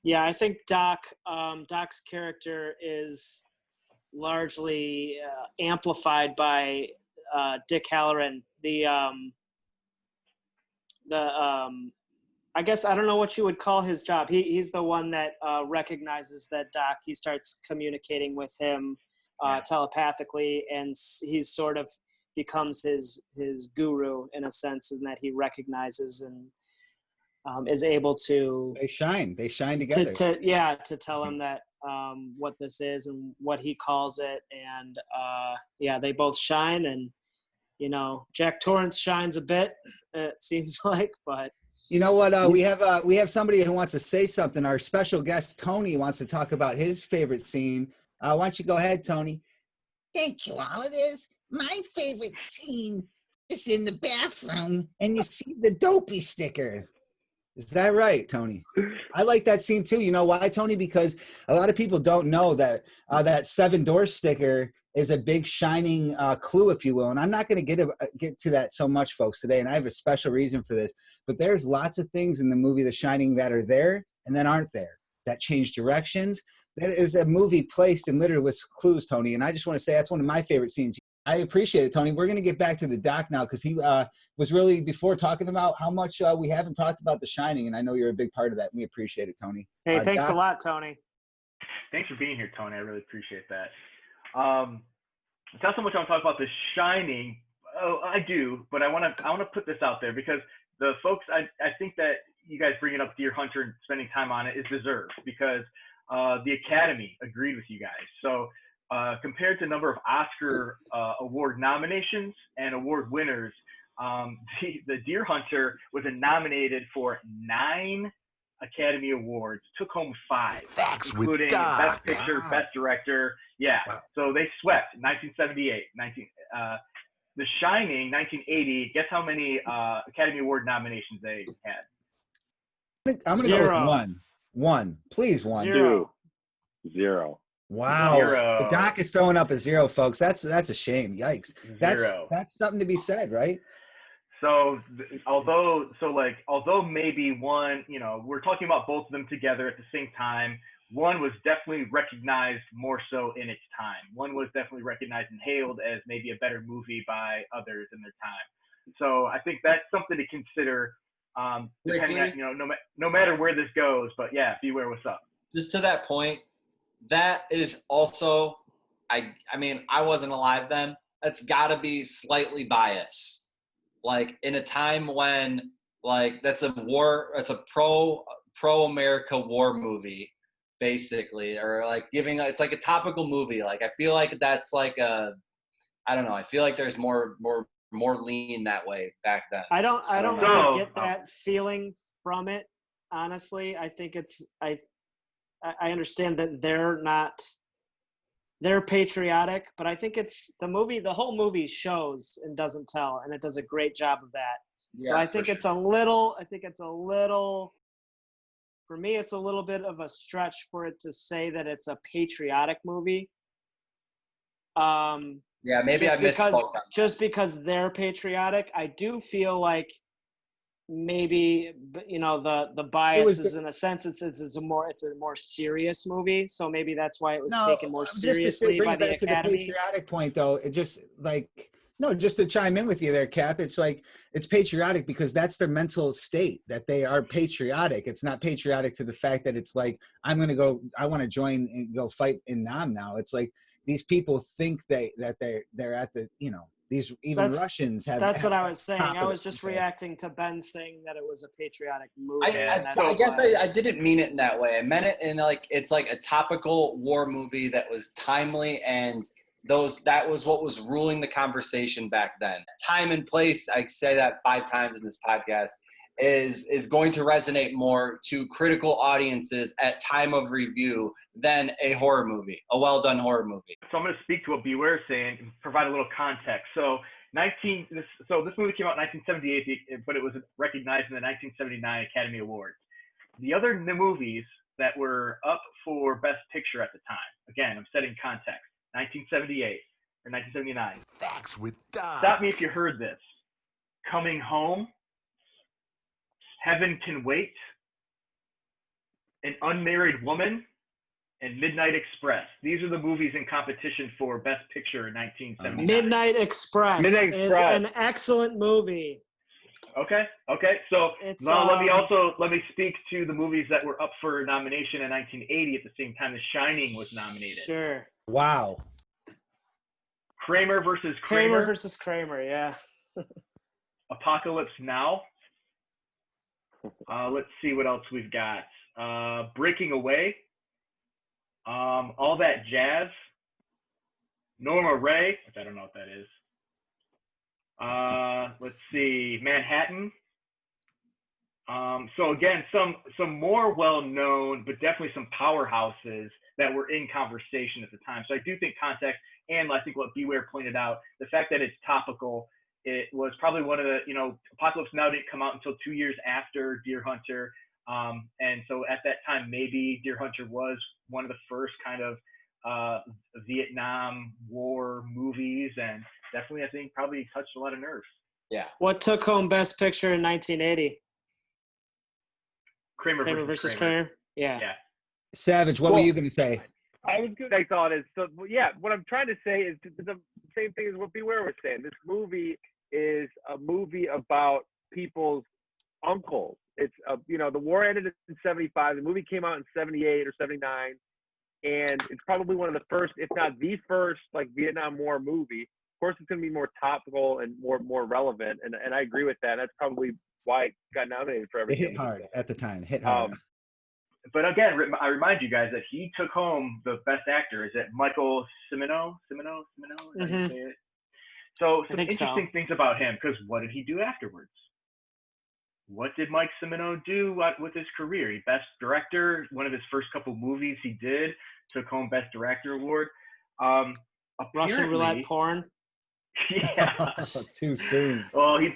Yeah, I think Doc's character is largely amplified by Dick Halloran. I guess I don't know what you would call his job. He's the one that recognizes that Doc. He starts communicating with him telepathically, and he's sort of becomes his guru in a sense, in that he recognizes and is able to. They shine together. To tell him that what this is and what he calls it, and they both shine, and Jack Torrance shines a bit. It seems like, but. You know what? We have somebody who wants to say something. Our special guest Tony wants to talk about his favorite scene. Why don't you go ahead, Tony? Thank you, all it is. My favorite scene is in the bathroom, and you see the dopey sticker. Is that right, Tony? I like that scene too. You know why, Tony? Because a lot of people don't know that that 7 doors sticker is a big shining clue, if you will. And I'm not going to get to that so much, folks, today. And I have a special reason for this. But there's lots of things in the movie The Shining that are there and then aren't there, that change directions. There is a movie placed and littered with clues, Tony. And I just want to say that's one of my favorite scenes. I appreciate it, Tony. We're going to get back to the doc now, because he was really, before, talking about how much we haven't talked about The Shining. And I know you're a big part of that. We appreciate it, Tony. Hey, thanks Doc? a lot, Tony. Thanks for being here, Tony. I really appreciate that. It's not so much I want to talk about The Shining. Oh, I do, but I want to put this out there, because the folks, I think that you guys bringing up Deer Hunter and spending time on it is deserved, because the Academy agreed with you guys. So compared to number of Oscar award nominations and award winners, the Deer Hunter was nominated for 9 Academy Awards, took home 5, including Best Picture, Best Director. Yeah, wow. So they swept 1978, The Shining, 1980. Guess how many Academy Award nominations they had? I'm going to go with 1. 1, please, 1. 0. Wow. 0. The doc is throwing up a 0, folks. That's a shame. Yikes. 0. That's something to be said, right? So although maybe one, we're talking about both of them together at the same time. One was definitely recognized more so in its time. One was definitely recognized and hailed as maybe a better movie by others in their time. So I think that's something to consider, depending on, no matter where this goes. But yeah, beware what's up. Just to that point, that is also, I mean, I wasn't alive then. That's got to be slightly biased. Like in a time when, like, that's a pro-America war movie, basically, or like it's like a topical movie. Like, I feel like that's like I don't know. I feel like there's more lean that way back then. I don't really get that feeling from it, honestly. I think I understand that they're patriotic, but I think it's the whole movie shows and doesn't tell, and it does a great job of that. Yeah, so I think it's a little, for me, it's a little bit of a stretch for it to say that it's a patriotic movie. Yeah, maybe I misspoke. Just because they're patriotic, I do feel like maybe, the bias is, in a sense, it's a more serious movie, so maybe that's why it was taken more seriously by the Academy. To the patriotic point, though, it just just to chime in with you there, Cap, it's like it's patriotic because that's their mental state, that they are patriotic. It's not patriotic to the fact that it's like, I want to join and go fight in Nam now. It's like these people think that they're at the, these Russians have. That's what I was saying. I was just reacting to Ben saying that it was a patriotic movie. I guess I didn't mean it in that way. I meant it in it's like a topical war movie that was timely and that was what was ruling the conversation back then. Time and place, I say that 5 times in this podcast, is going to resonate more to critical audiences at time of review than a horror movie, a well-done horror movie. So I'm going to speak to what Beware is saying and provide a little context. So this movie came out in 1978, but it was recognized in the 1979 Academy Awards. The other movies that were up for Best Picture at the time, again, I'm setting context, 1978 or 1979. Facts with Doc. Stop me if you heard this. Coming Home, Heaven Can Wait, An Unmarried Woman, and Midnight Express. These are the movies in competition for Best Picture in 1979. Midnight Express is an excellent movie. Okay. So let me speak to the movies that were up for nomination in 1980 at the same time The Shining was nominated. Sure. Wow. Kramer versus Kramer. Yeah. Apocalypse Now. Let's see what else we've got. Breaking Away. All That Jazz. Norma Ray, which I don't know what that is. Let's see, Manhattan. So again, some more well-known, but definitely some powerhouses that were in conversation at the time. So I do think context, and I think what Beware pointed out, the fact that it's topical, it was probably one of the, Apocalypse Now didn't come out until 2 years after Deer Hunter. And so at that time, maybe Deer Hunter was one of the first kind of Vietnam War movies, and definitely, I think, probably touched a lot of nerves. Yeah. What took home Best Picture in 1980? Kramer versus Kramer. Yeah. Savage, what were you going to say? I was good. I thought is so. Yeah, what I'm trying to say is the same thing as what Beware was saying. This movie is a movie about people's uncles. It's the war ended in 75. The movie came out in 78 or 79, and it's probably one of the first, if not the first, like Vietnam War movie. Of course, it's going to be more topical and more relevant, and I agree with that. That's probably why it got nominated for everything. It hit hard at the time. Hit hard. But again, I remind you guys that he took home the Best Actor. Is it Michael Cimino? Mm-hmm. So some interesting things about him, because what did he do afterwards? What did Mike Cimino do with his career? He Best Director, one of his first couple movies he did, took home Best Director award. Russian roulette porn. Yeah. Too soon. Well, he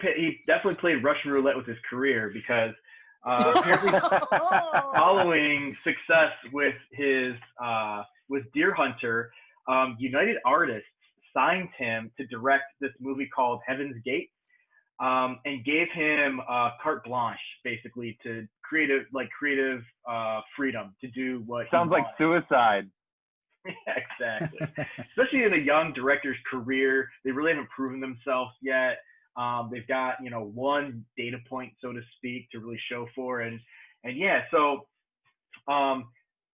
definitely played Russian roulette with his career, because apparently following success with Deer Hunter, United Artists signed him to direct this movie called Heaven's Gate. And gave him carte blanche, basically, to creative freedom to do what sounds like suicide. Yeah, exactly. Especially in a young director's career, they really haven't proven themselves yet. They've got one data point, so to speak, to really show for, and yeah. So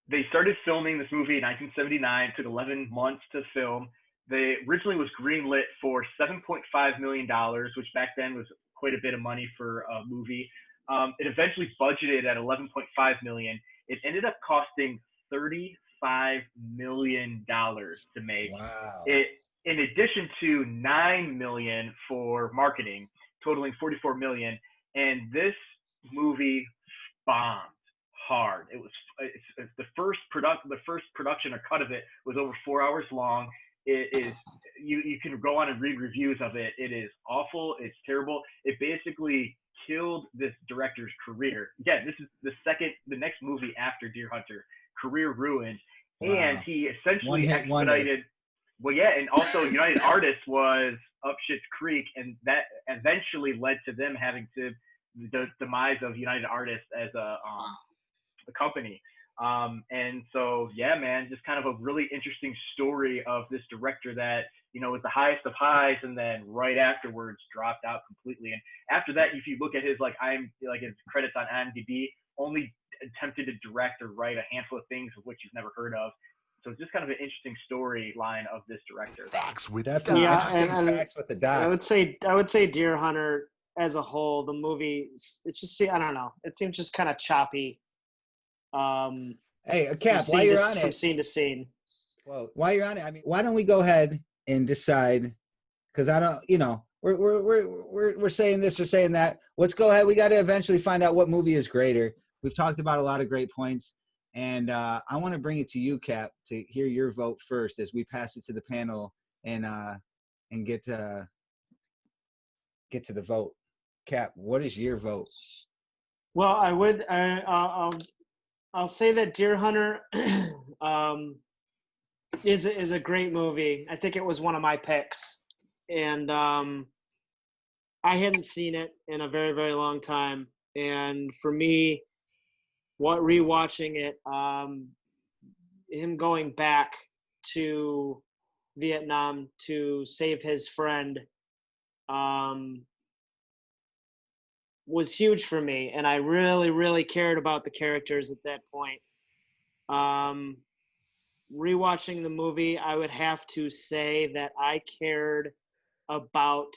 they started filming this movie in 1979. It took 11 months to film. They originally was greenlit for $7.5 million, which back then was quite a bit of money for a movie. It eventually budgeted at $11.5 million. It ended up costing $35 million to make. Wow. It, in addition to $9 million for marketing, totaling $44 million. And this movie bombed hard. It's the first production or cut of it was over 4 hours long. It is, you can go on and read reviews of it. It is awful. It's terrible. It basically killed this director's career. Again, this is the next movie after Deer Hunter. Career ruined. Wow. And he essentially expedited. Well, yeah, and also United Artists was up Schitt's Creek, and that eventually led to them having the demise of United Artists as a company. And so, yeah, man, just kind of a really interesting story of this director that, was the highest of highs, and then right afterwards dropped out completely. And after that, if you look at his his credits on IMDb, only attempted to direct or write a handful of things of which you've never heard of. So it's just kind of an interesting storyline of this director. Facts with definitely and facts with the doc. I would say Deer Hunter as a whole, the movie, it's just, I don't know, it seems just kind of choppy. Hey, Cap, while you're on it, from scene to scene. Well, while you're on it, I mean, why don't we go ahead and decide? Because I don't, we're saying this or saying that. Let's go ahead. We got to eventually find out what movie is greater. We've talked about a lot of great points, and I want to bring it to you, Cap, to hear your vote first as we pass it to the panel and get to the vote. Cap, what is your vote? Well, I'll say that Deer Hunter is a great movie. I think it was one of my picks, and I hadn't seen it in a very, very long time. And for me, rewatching it, him going back to Vietnam to save his friend was huge for me, and I really, really cared about the characters at that point. Rewatching the movie, I would have to say that I cared about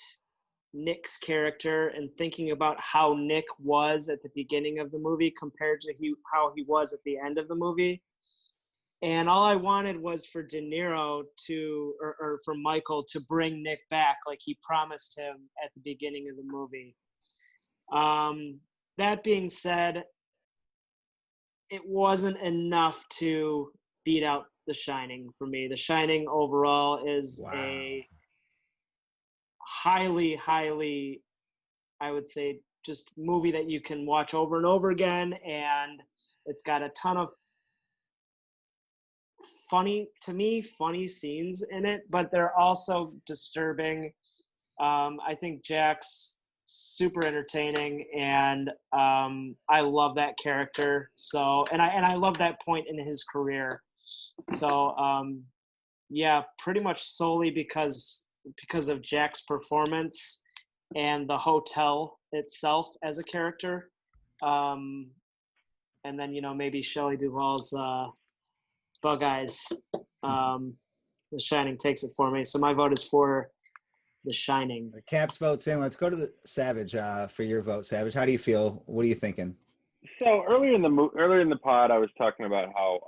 Nick's character and thinking about how Nick was at the beginning of the movie compared to how he was at the end of the movie. And all I wanted was for De Niro or for Michael to bring Nick back like he promised him at the beginning of the movie. That being said, it wasn't enough to beat out The Shining for me. The Shining overall is a highly, highly, I would say, just movie that you can watch over and over again, and it's got a ton of funny scenes in it, but they're also disturbing. I think Jack's super entertaining, and I love that character. So, and I love that point in his career. So, yeah, pretty much solely because of Jack's performance and the hotel itself as a character. And then, maybe Shelley Duvall's Bug Eyes. The Shining takes it for me. So my vote is for The Shining. The Cap's vote's in. Let's go to the Savage for your vote. Savage, how do you feel? What are you thinking? So earlier in the pod, I was talking about how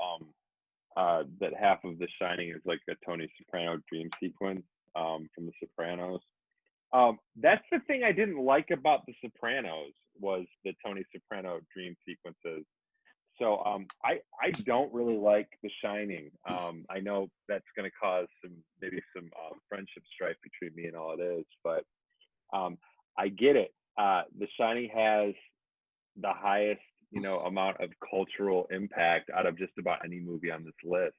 that half of The Shining is like a Tony Soprano dream sequence from The Sopranos. That's the thing I didn't like about The Sopranos was the Tony Soprano dream sequences. So I don't really like The Shining. I know that's going to cause maybe some friendship strife between me and All It Is, but I get it. The Shining has the highest amount of cultural impact out of just about any movie on this list.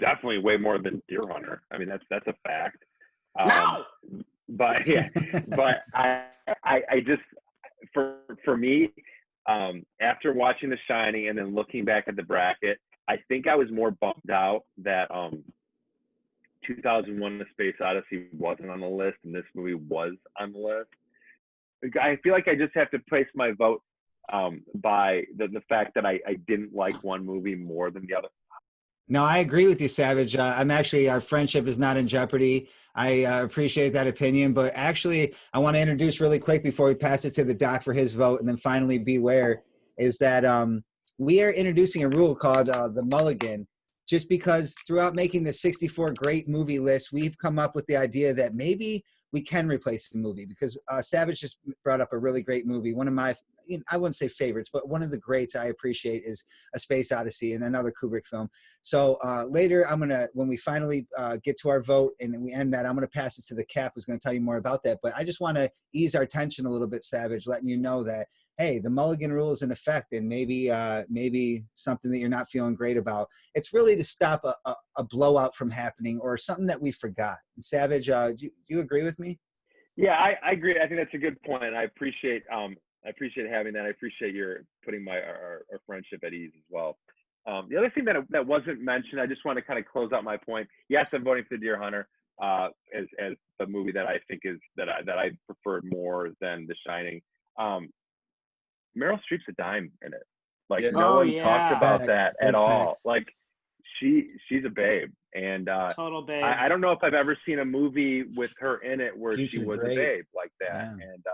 Definitely way more than Deer Hunter. I mean that's a fact. But yeah, but I just for me. After watching The Shining and then looking back at the bracket, I think I was more bummed out that 2001: A Space Odyssey wasn't on the list and this movie was on the list. I feel like I just have to place my vote by the fact that I didn't like one movie more than the other. No, I agree with you, Savage. I'm actually, our friendship is not in jeopardy. I appreciate that opinion, but actually, I want to introduce really quick before we pass it to the doc for his vote, and then finally beware, is that we are introducing a rule called the Mulligan, just because throughout making the 64 great movie list, we've come up with the idea that maybe we can replace the movie, because Savage just brought up a really great movie. One of my, I wouldn't say favorites, but one of the greats I appreciate is A Space Odyssey and another Kubrick film. So later, when we finally get to our vote and we end that, I'm going to pass it to the Cap, who's going to tell you more about that. But I just want to ease our tension a little bit, Savage, letting you know that, hey, the Mulligan rule is in effect, and maybe something that you're not feeling great about. It's really to stop a blowout from happening or something that we forgot. And Savage, do you agree with me? Yeah, I agree. I think that's a good point. I appreciate having that. I appreciate your putting our friendship at ease as well. The other thing that wasn't mentioned, I just want to kind of close out my point. Yes, I'm voting for Deer Hunter as the movie that I think is that I preferred more than The Shining. Meryl Streep's a dime in it. Like no one talked about that at all. Like she's a babe, and total babe. I don't know if I've ever seen a movie with her in it where she was a babe like that. Yeah. And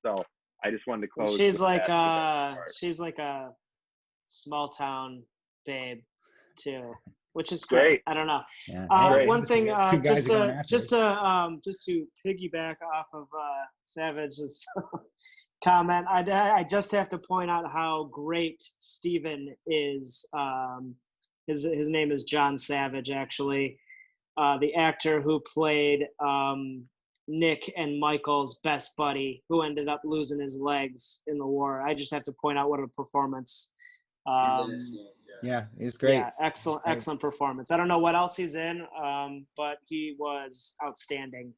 so I just wanted to close. She's like a small town babe too. which is great. I don't know. Yeah. One thing, two guys just to piggyback off of Savage's comment, I just have to point out how great Steven is. His name is John Savage, actually. The actor who played Nick and Michael's best buddy, who ended up losing his legs in the war. I just have to point out what a performance. Yeah, he's great. Yeah, excellent performance. I don't know what else he's in, but he was outstanding.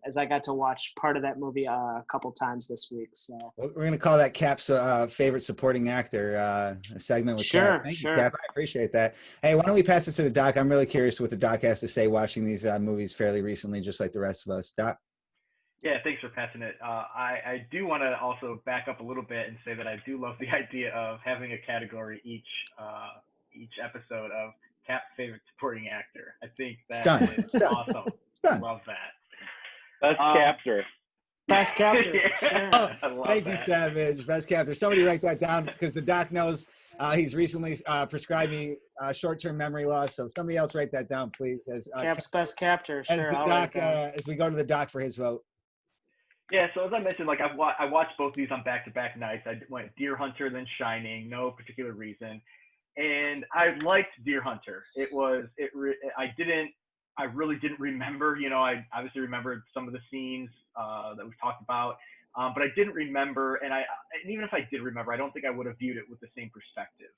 As I got to watch part of that movie a couple times this week. So we're gonna call that Cap's favorite supporting actor a segment with Cap. Thank you, Cap. I appreciate that. Hey, why don't we pass this to the doc? I'm really curious what the doc has to say watching these movies fairly recently, just like the rest of us. Doc. Yeah, thanks for passing it. I do want to also back up a little bit and say that I do love the idea of having a category each episode of Cap's favorite supporting actor. I think that is awesome. Love that. Best captor. Best captor. Yeah. Thank you, Savage. Best captor. Somebody write that down because the doc knows he's recently prescribed me short-term memory loss. So somebody else write that down, please. As Cap's best captor. Sure. As we go to the doc for his vote. Yeah, so as I mentioned, like I watched both of these on back-to-back nights. I went Deer Hunter, then Shining, no particular reason, and I liked Deer Hunter. I really didn't remember. I obviously remembered some of the scenes that we've talked about, but I didn't remember. And even if I did remember, I don't think I would have viewed it with the same perspective.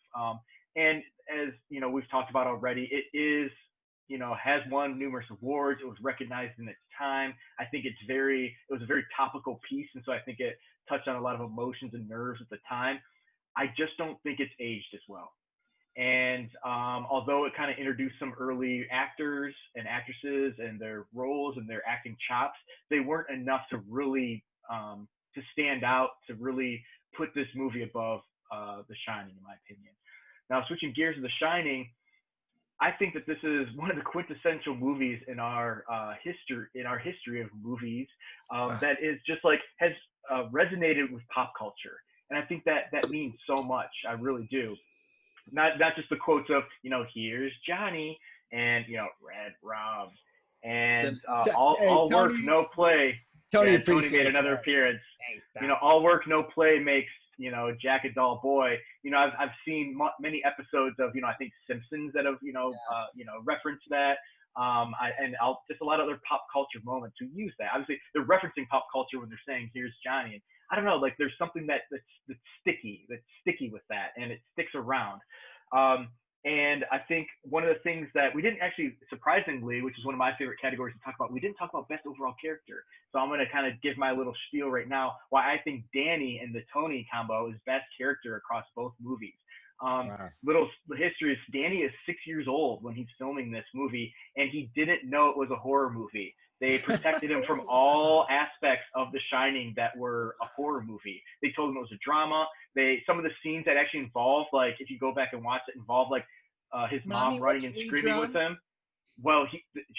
And as we've talked about already, it is has won numerous awards. It was recognized in its time. I think it was a very topical piece, and so I think it touched on a lot of emotions and nerves at the time. I just don't think it's aged as well. And although it kind of introduced some early actors and actresses and their roles and their acting chops, they weren't enough to really to stand out, to really put this movie above The Shining, in my opinion. Now, switching gears to The Shining, I think that this is one of the quintessential movies in our history of movies that is just like has resonated with pop culture, and I think that means so much. I really do. Not just the quotes of here's Johnny and Red Rum and all work no play. Tony made another appearance. All work no play makes Jack a dull boy. I've seen many episodes of I think Simpsons that have referenced that. Just a lot of other pop culture moments who use that. Obviously, they're referencing pop culture when they're saying here's Johnny. And I don't know, like there's something that's sticky with that, and it sticks around. And I think one of the things that we didn't actually, surprisingly, which is one of my favorite categories to talk about, we didn't talk about best overall character. So I'm going to kind of give my little spiel right now why I think Danny and the Tony combo is best character across both movies. Little history is Danny is 6 years old when he's filming this movie, and he didn't know it was a horror movie. They protected him from all aspects of The Shining that were a horror movie. They told him it was a drama. Some of the scenes that actually involved, like, if you go back and watch it, involved like his mom running and screaming with him. Well,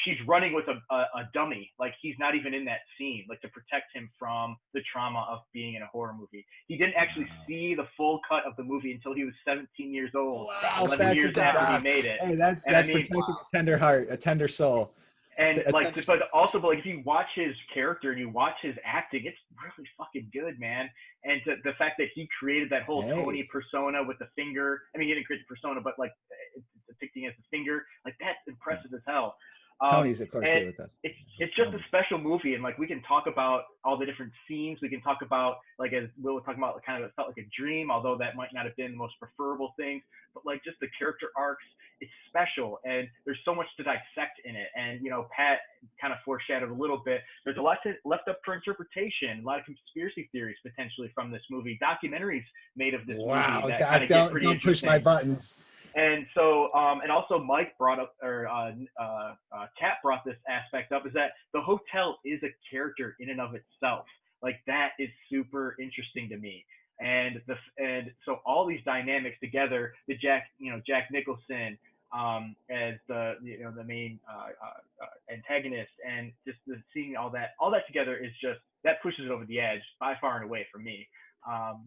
she's running with a dummy. Like, he's not even in that scene, like, to protect him from the trauma of being in a horror movie. He didn't actually see the full cut of the movie until he was 17 years old, 11 years after he made it. Hey, that's protecting a tender heart, a tender soul. And like, but also, like, if you watch his character and you watch his acting, it's really fucking good, man. And the fact that he created that whole Tony persona with the finger. I mean, he didn't create the persona, but like it's depicting as a finger, like that's impressive as hell. Tony's of course here with us. It's just a special movie, and like we can talk about all the different scenes. We can talk about, like, as Will was talking about, kind of it felt like a dream, although that might not have been the most preferable thing. But like just the character arcs, it's special, and there's so much to dissect in it. And Pat kind of foreshadowed a little bit. There's a lot left up for interpretation, a lot of conspiracy theories potentially from this movie. Documentaries made of this movie that kind of get pretty don't push my buttons. And so, and also Mike brought up, or Kat brought this aspect up, is that the hotel is a character in and of itself. Like, that is super interesting to me. And so all these dynamics together, the Jack Nicholson as the main antagonist, and just seeing all that together is just, that pushes it over the edge by far and away for me.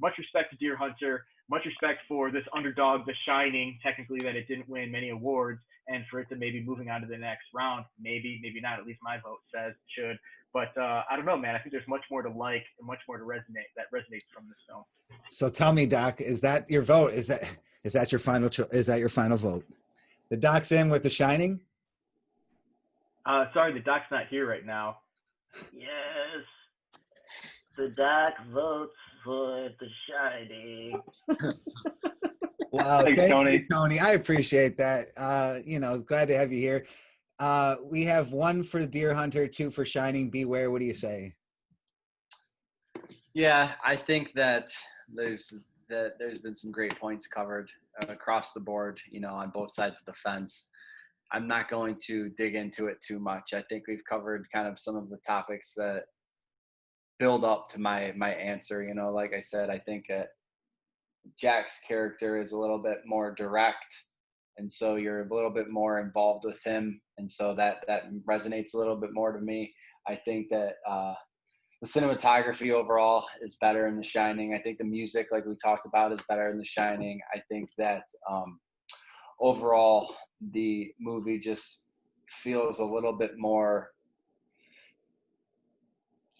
Much respect to Deer Hunter. Much respect for this underdog, The Shining, technically that it didn't win many awards, and for it to maybe moving on to the next round. Maybe not. At least my vote says it should. But I don't know, man. I think there's much more to like and much more to resonates from this film. So tell me, Doc, is that your vote? Is that your final? Is that your final vote? The Doc's in with The Shining. Sorry, the Doc's not here right now. Yes, the Doc votes for The Shining. Wow, thanks, thank Tony. you, Tony. I appreciate that. I was glad to have you here. We have 1 for Deer Hunter, 2 for Shining. Beware. What do you say? Yeah, I think that there's been some great points covered across the board, on both sides of the fence. I'm not going to dig into it too much. I think we've covered kind of some of the topics that build up to my answer. Like I said, I think Jack's character is a little bit more direct, and so you're a little bit more involved with him, and so that resonates a little bit more to me. I think that the cinematography overall is better in The Shining. I think the music, like we talked about, is better in The Shining. I think that overall the movie just feels a little bit more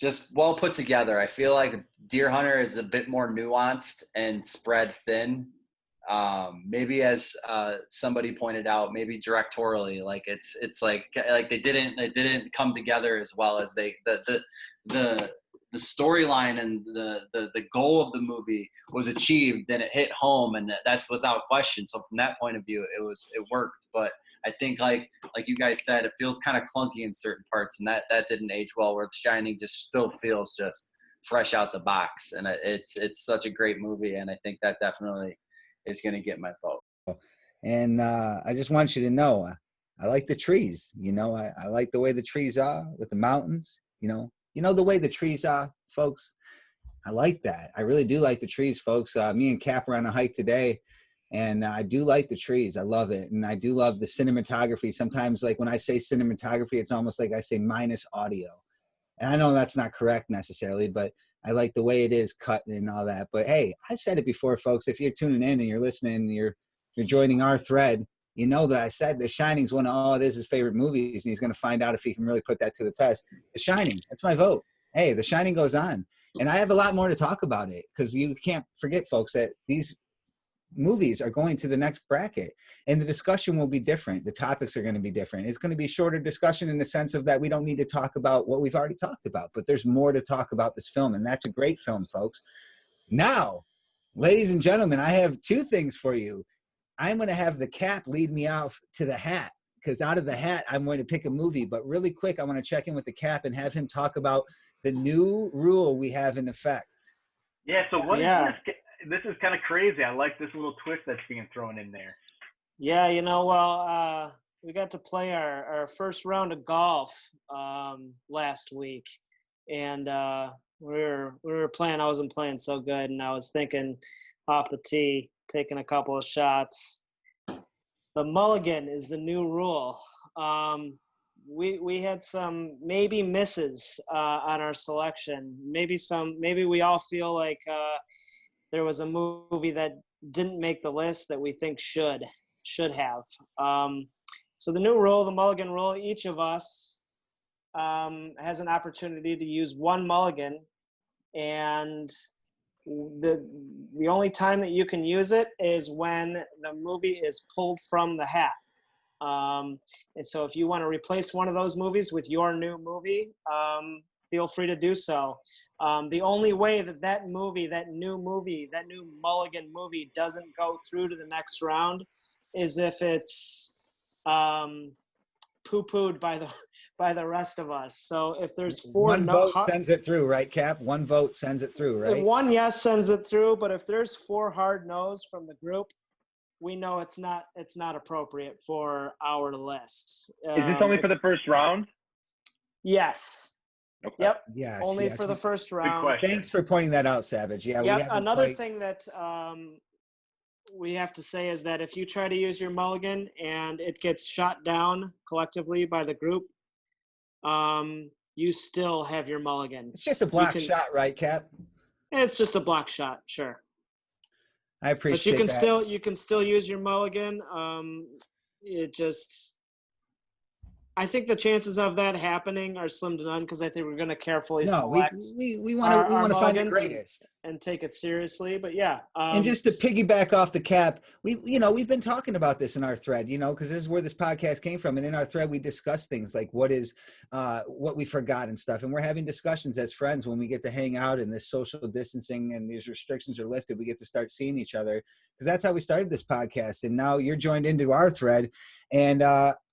just well put together. I feel like Deer Hunter is a bit more nuanced and spread thin. Maybe as somebody pointed out, maybe directorially, like it's like they didn't come together as well as the storyline and the goal of the movie was achieved, and it hit home, and that's without question. So from that point of view, it worked. But I think like you guys said, it feels kind of clunky in certain parts, and that didn't age well. Where The Shining just still feels just fresh out the box, and it's such a great movie, and I think that definitely is going to get my vote. And I just want you to know, I like the trees. I like the way the trees are with the mountains. The way the trees are, folks. I like that. I really do like the trees, folks. Me and Cap were on a hike today, and I do like the trees. I love it, and I do love the cinematography. Sometimes, like when I say cinematography, it's almost like I say minus audio. And I know that's not correct necessarily, but I like the way it is cut and all that. But hey, I said it before, folks. If you're tuning in and you're listening, and you're joining our thread, you know that I said The Shining's one of all of his favorite movies, and he's going to find out if he can really put that to the test. The Shining, that's my vote. Hey, The Shining goes on. And I have a lot more to talk about it, because you can't forget, folks, that these movies are going to the next bracket, and the discussion will be different. The topics are going to be different. It's going to be shorter discussion in the sense of that we don't need to talk about what we've already talked about, but there's more to talk about this film, and that's a great film, folks. Now, ladies and gentlemen, I have 2 things for you. I'm going to have the Cap lead me off to the hat, because out of the hat, I'm going to pick a movie. But really quick, I want to check in with the Cap and have him talk about the new rule we have in effect. Yeah, so what is this? This is kind of crazy. I like this little twist that's being thrown in there. Yeah, we got to play our first round of golf last week, and we were playing. I wasn't playing so good, and I was thinking off the tee, taking a couple of shots. The mulligan is the new rule. We had some maybe misses on our selection. Maybe we all feel like there was a movie that didn't make the list that we think should have. So the new rule, the mulligan rule, each of us has an opportunity to use 1 mulligan, and the only time that you can use it is when the movie is pulled from the hat. And so if you want to replace one of those movies with your new movie, feel free to do so. The only way that new mulligan movie doesn't go through to the next round is if it's poo-pooed by the rest of us. So if there's 4 1 vote sends it through, right, Cap? 1 vote sends it through, right? 1 yes sends it through, but if there's 4 hard no's from the group, we know it's not appropriate for our list. Is this only for the first round? Yes. Okay. Yep. Yes. Only for the first round. Thanks for pointing that out, Savage. Yeah. Yep. Another thing that we have to say is that if you try to use your mulligan and it gets shot down collectively by the group, you still have your mulligan. It's just a block shot, right, Cap? It's just a block shot, sure. I appreciate but that. you can still use your mulligan. It just, I think the chances of that happening are slim to none because I think we're going to carefully select. We want to find the greatest and take it seriously. But yeah, and just to piggyback off the Cap, we've been talking about this in our thread, because this is where this podcast came from, and in our thread we discuss things like what we forgot and stuff, and we're having discussions as friends when we get to hang out and this social distancing and these restrictions are lifted. We get to start seeing each other because that's how we started this podcast, and now you're joined into our thread, and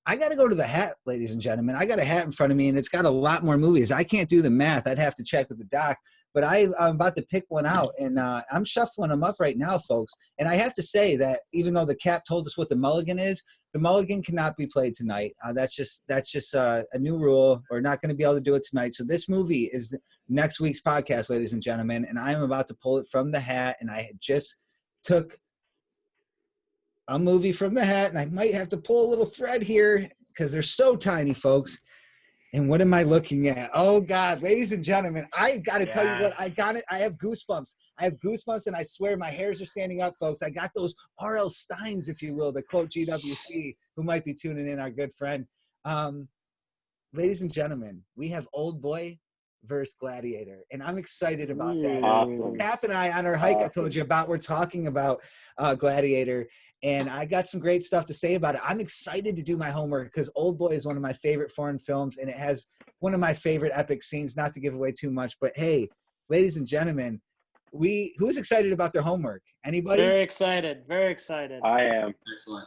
I got to go to the hat, ladies and gentlemen. I got a hat in front of me, and it's got a lot more movies. I can't do the math. I'd have to check with the doc. But I'm about to pick one out, and I'm shuffling them up right now, folks. And I have to say that even though the Cap told us what the mulligan is, the mulligan cannot be played tonight. That's just a new rule. We're not going to be able to do it tonight. So this movie is next week's podcast, ladies and gentlemen, and I am about to pull it from the hat, and I just took a movie from the hat, and I might have to pull a little thread here because they're so tiny, folks. And what am I looking at? Oh God, ladies and gentlemen, I got to tell you what, I got it. I have goosebumps. And I swear my hairs are standing up, folks. I got those R.L. Steins, if you will, to quote GWC, who might be tuning in, our good friend. Ladies and gentlemen, we have Old Boy versus Gladiator, and I'm excited about that. Awesome. Cap and I on our hike I told you about, we're talking about Gladiator, and I got some great stuff to say about it. I'm excited to do my homework because Old Boy is one of my favorite foreign films, and it has one of my favorite epic scenes, not to give away too much, but hey, ladies and gentlemen, who's excited about their homework? Anybody? Very excited. I am. Excellent.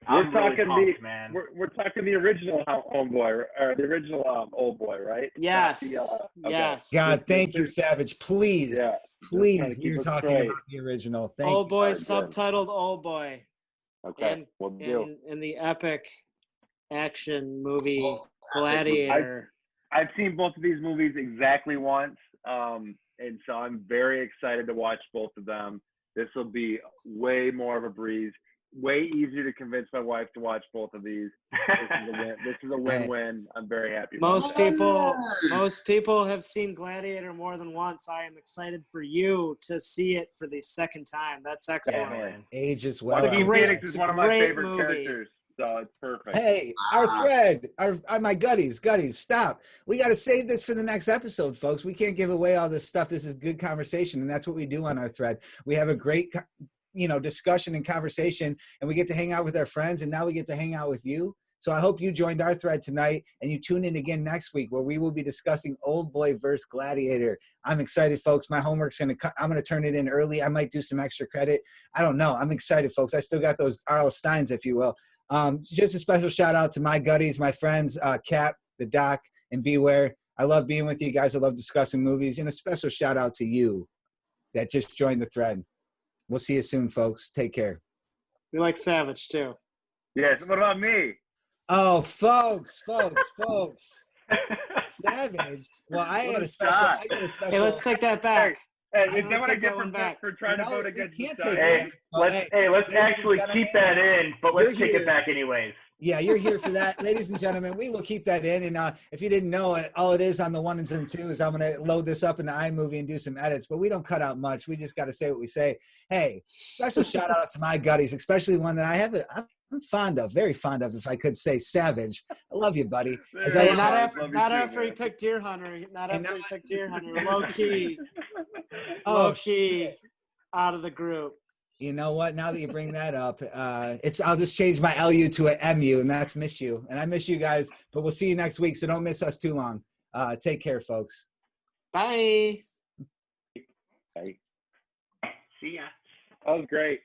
We're talking the original Homeboy, or the original Old Boy, right? Yes. Okay. Yes. God, thank you, Savage. Please, please, you're talking straight. about the original. Thank Old you. Boy, subtitled Old Boy. Okay. In the epic action movie Gladiator. I've seen both of these movies exactly once, and so I'm very excited to watch both of them. This will be way more of a breeze. Way easier to convince my wife to watch both of these. This is a win-win. I'm very happy. Most people have seen Gladiator more than once. I am excited for you to see it for the second time. That's excellent. Yeah, age as well. Joaquin Phoenix is one of my favorite movie. characters, so it's perfect. Hey, our thread, my gutties, stop. We got to save this for the next episode, folks. We can't give away all this stuff. This is good conversation, and that's what we do on our thread. We have a great discussion and conversation, and we get to hang out with our friends, and now we get to hang out with you. So I hope you joined our thread tonight, and you tune in again next week where we will be discussing Old Boy versus Gladiator. I'm excited, folks. My homework's I'm going to turn it in early. I might do some extra credit. I don't know. I'm excited, folks. I still got those R.L. Steins, if you will. Just a special shout out to my gutties, my friends, Cap, the Doc, and Beware. I love being with you guys. I love discussing movies, and a special shout out to you that just joined the thread. We'll see you soon, folks. Take care. We like Savage, too. Yes. What about me? Oh, folks. Savage. Well, I got a special. Hey, let's take that back. Hey, is that what I get for trying to vote against you? Let's actually keep that in, but let's take it back anyways. Yeah, you're here for that. Ladies and gentlemen, we will keep that in. And if you didn't know it, all it is on the 1s and 2s is I'm going to load this up in the iMovie and do some edits. But we don't cut out much. We just got to say what we say. Hey, special shout out to my gutties, especially one that I'm fond of, very fond of, if I could say, Savage. I love you, buddy. Not after he picked Deer Hunter. Low key. Low key out of the group. You know what? Now that you bring that up, I'll just change my LU to an MU, and that's miss you. And I miss you guys, but we'll see you next week, so don't miss us too long. Take care, folks. Bye. Bye. See ya. That was great.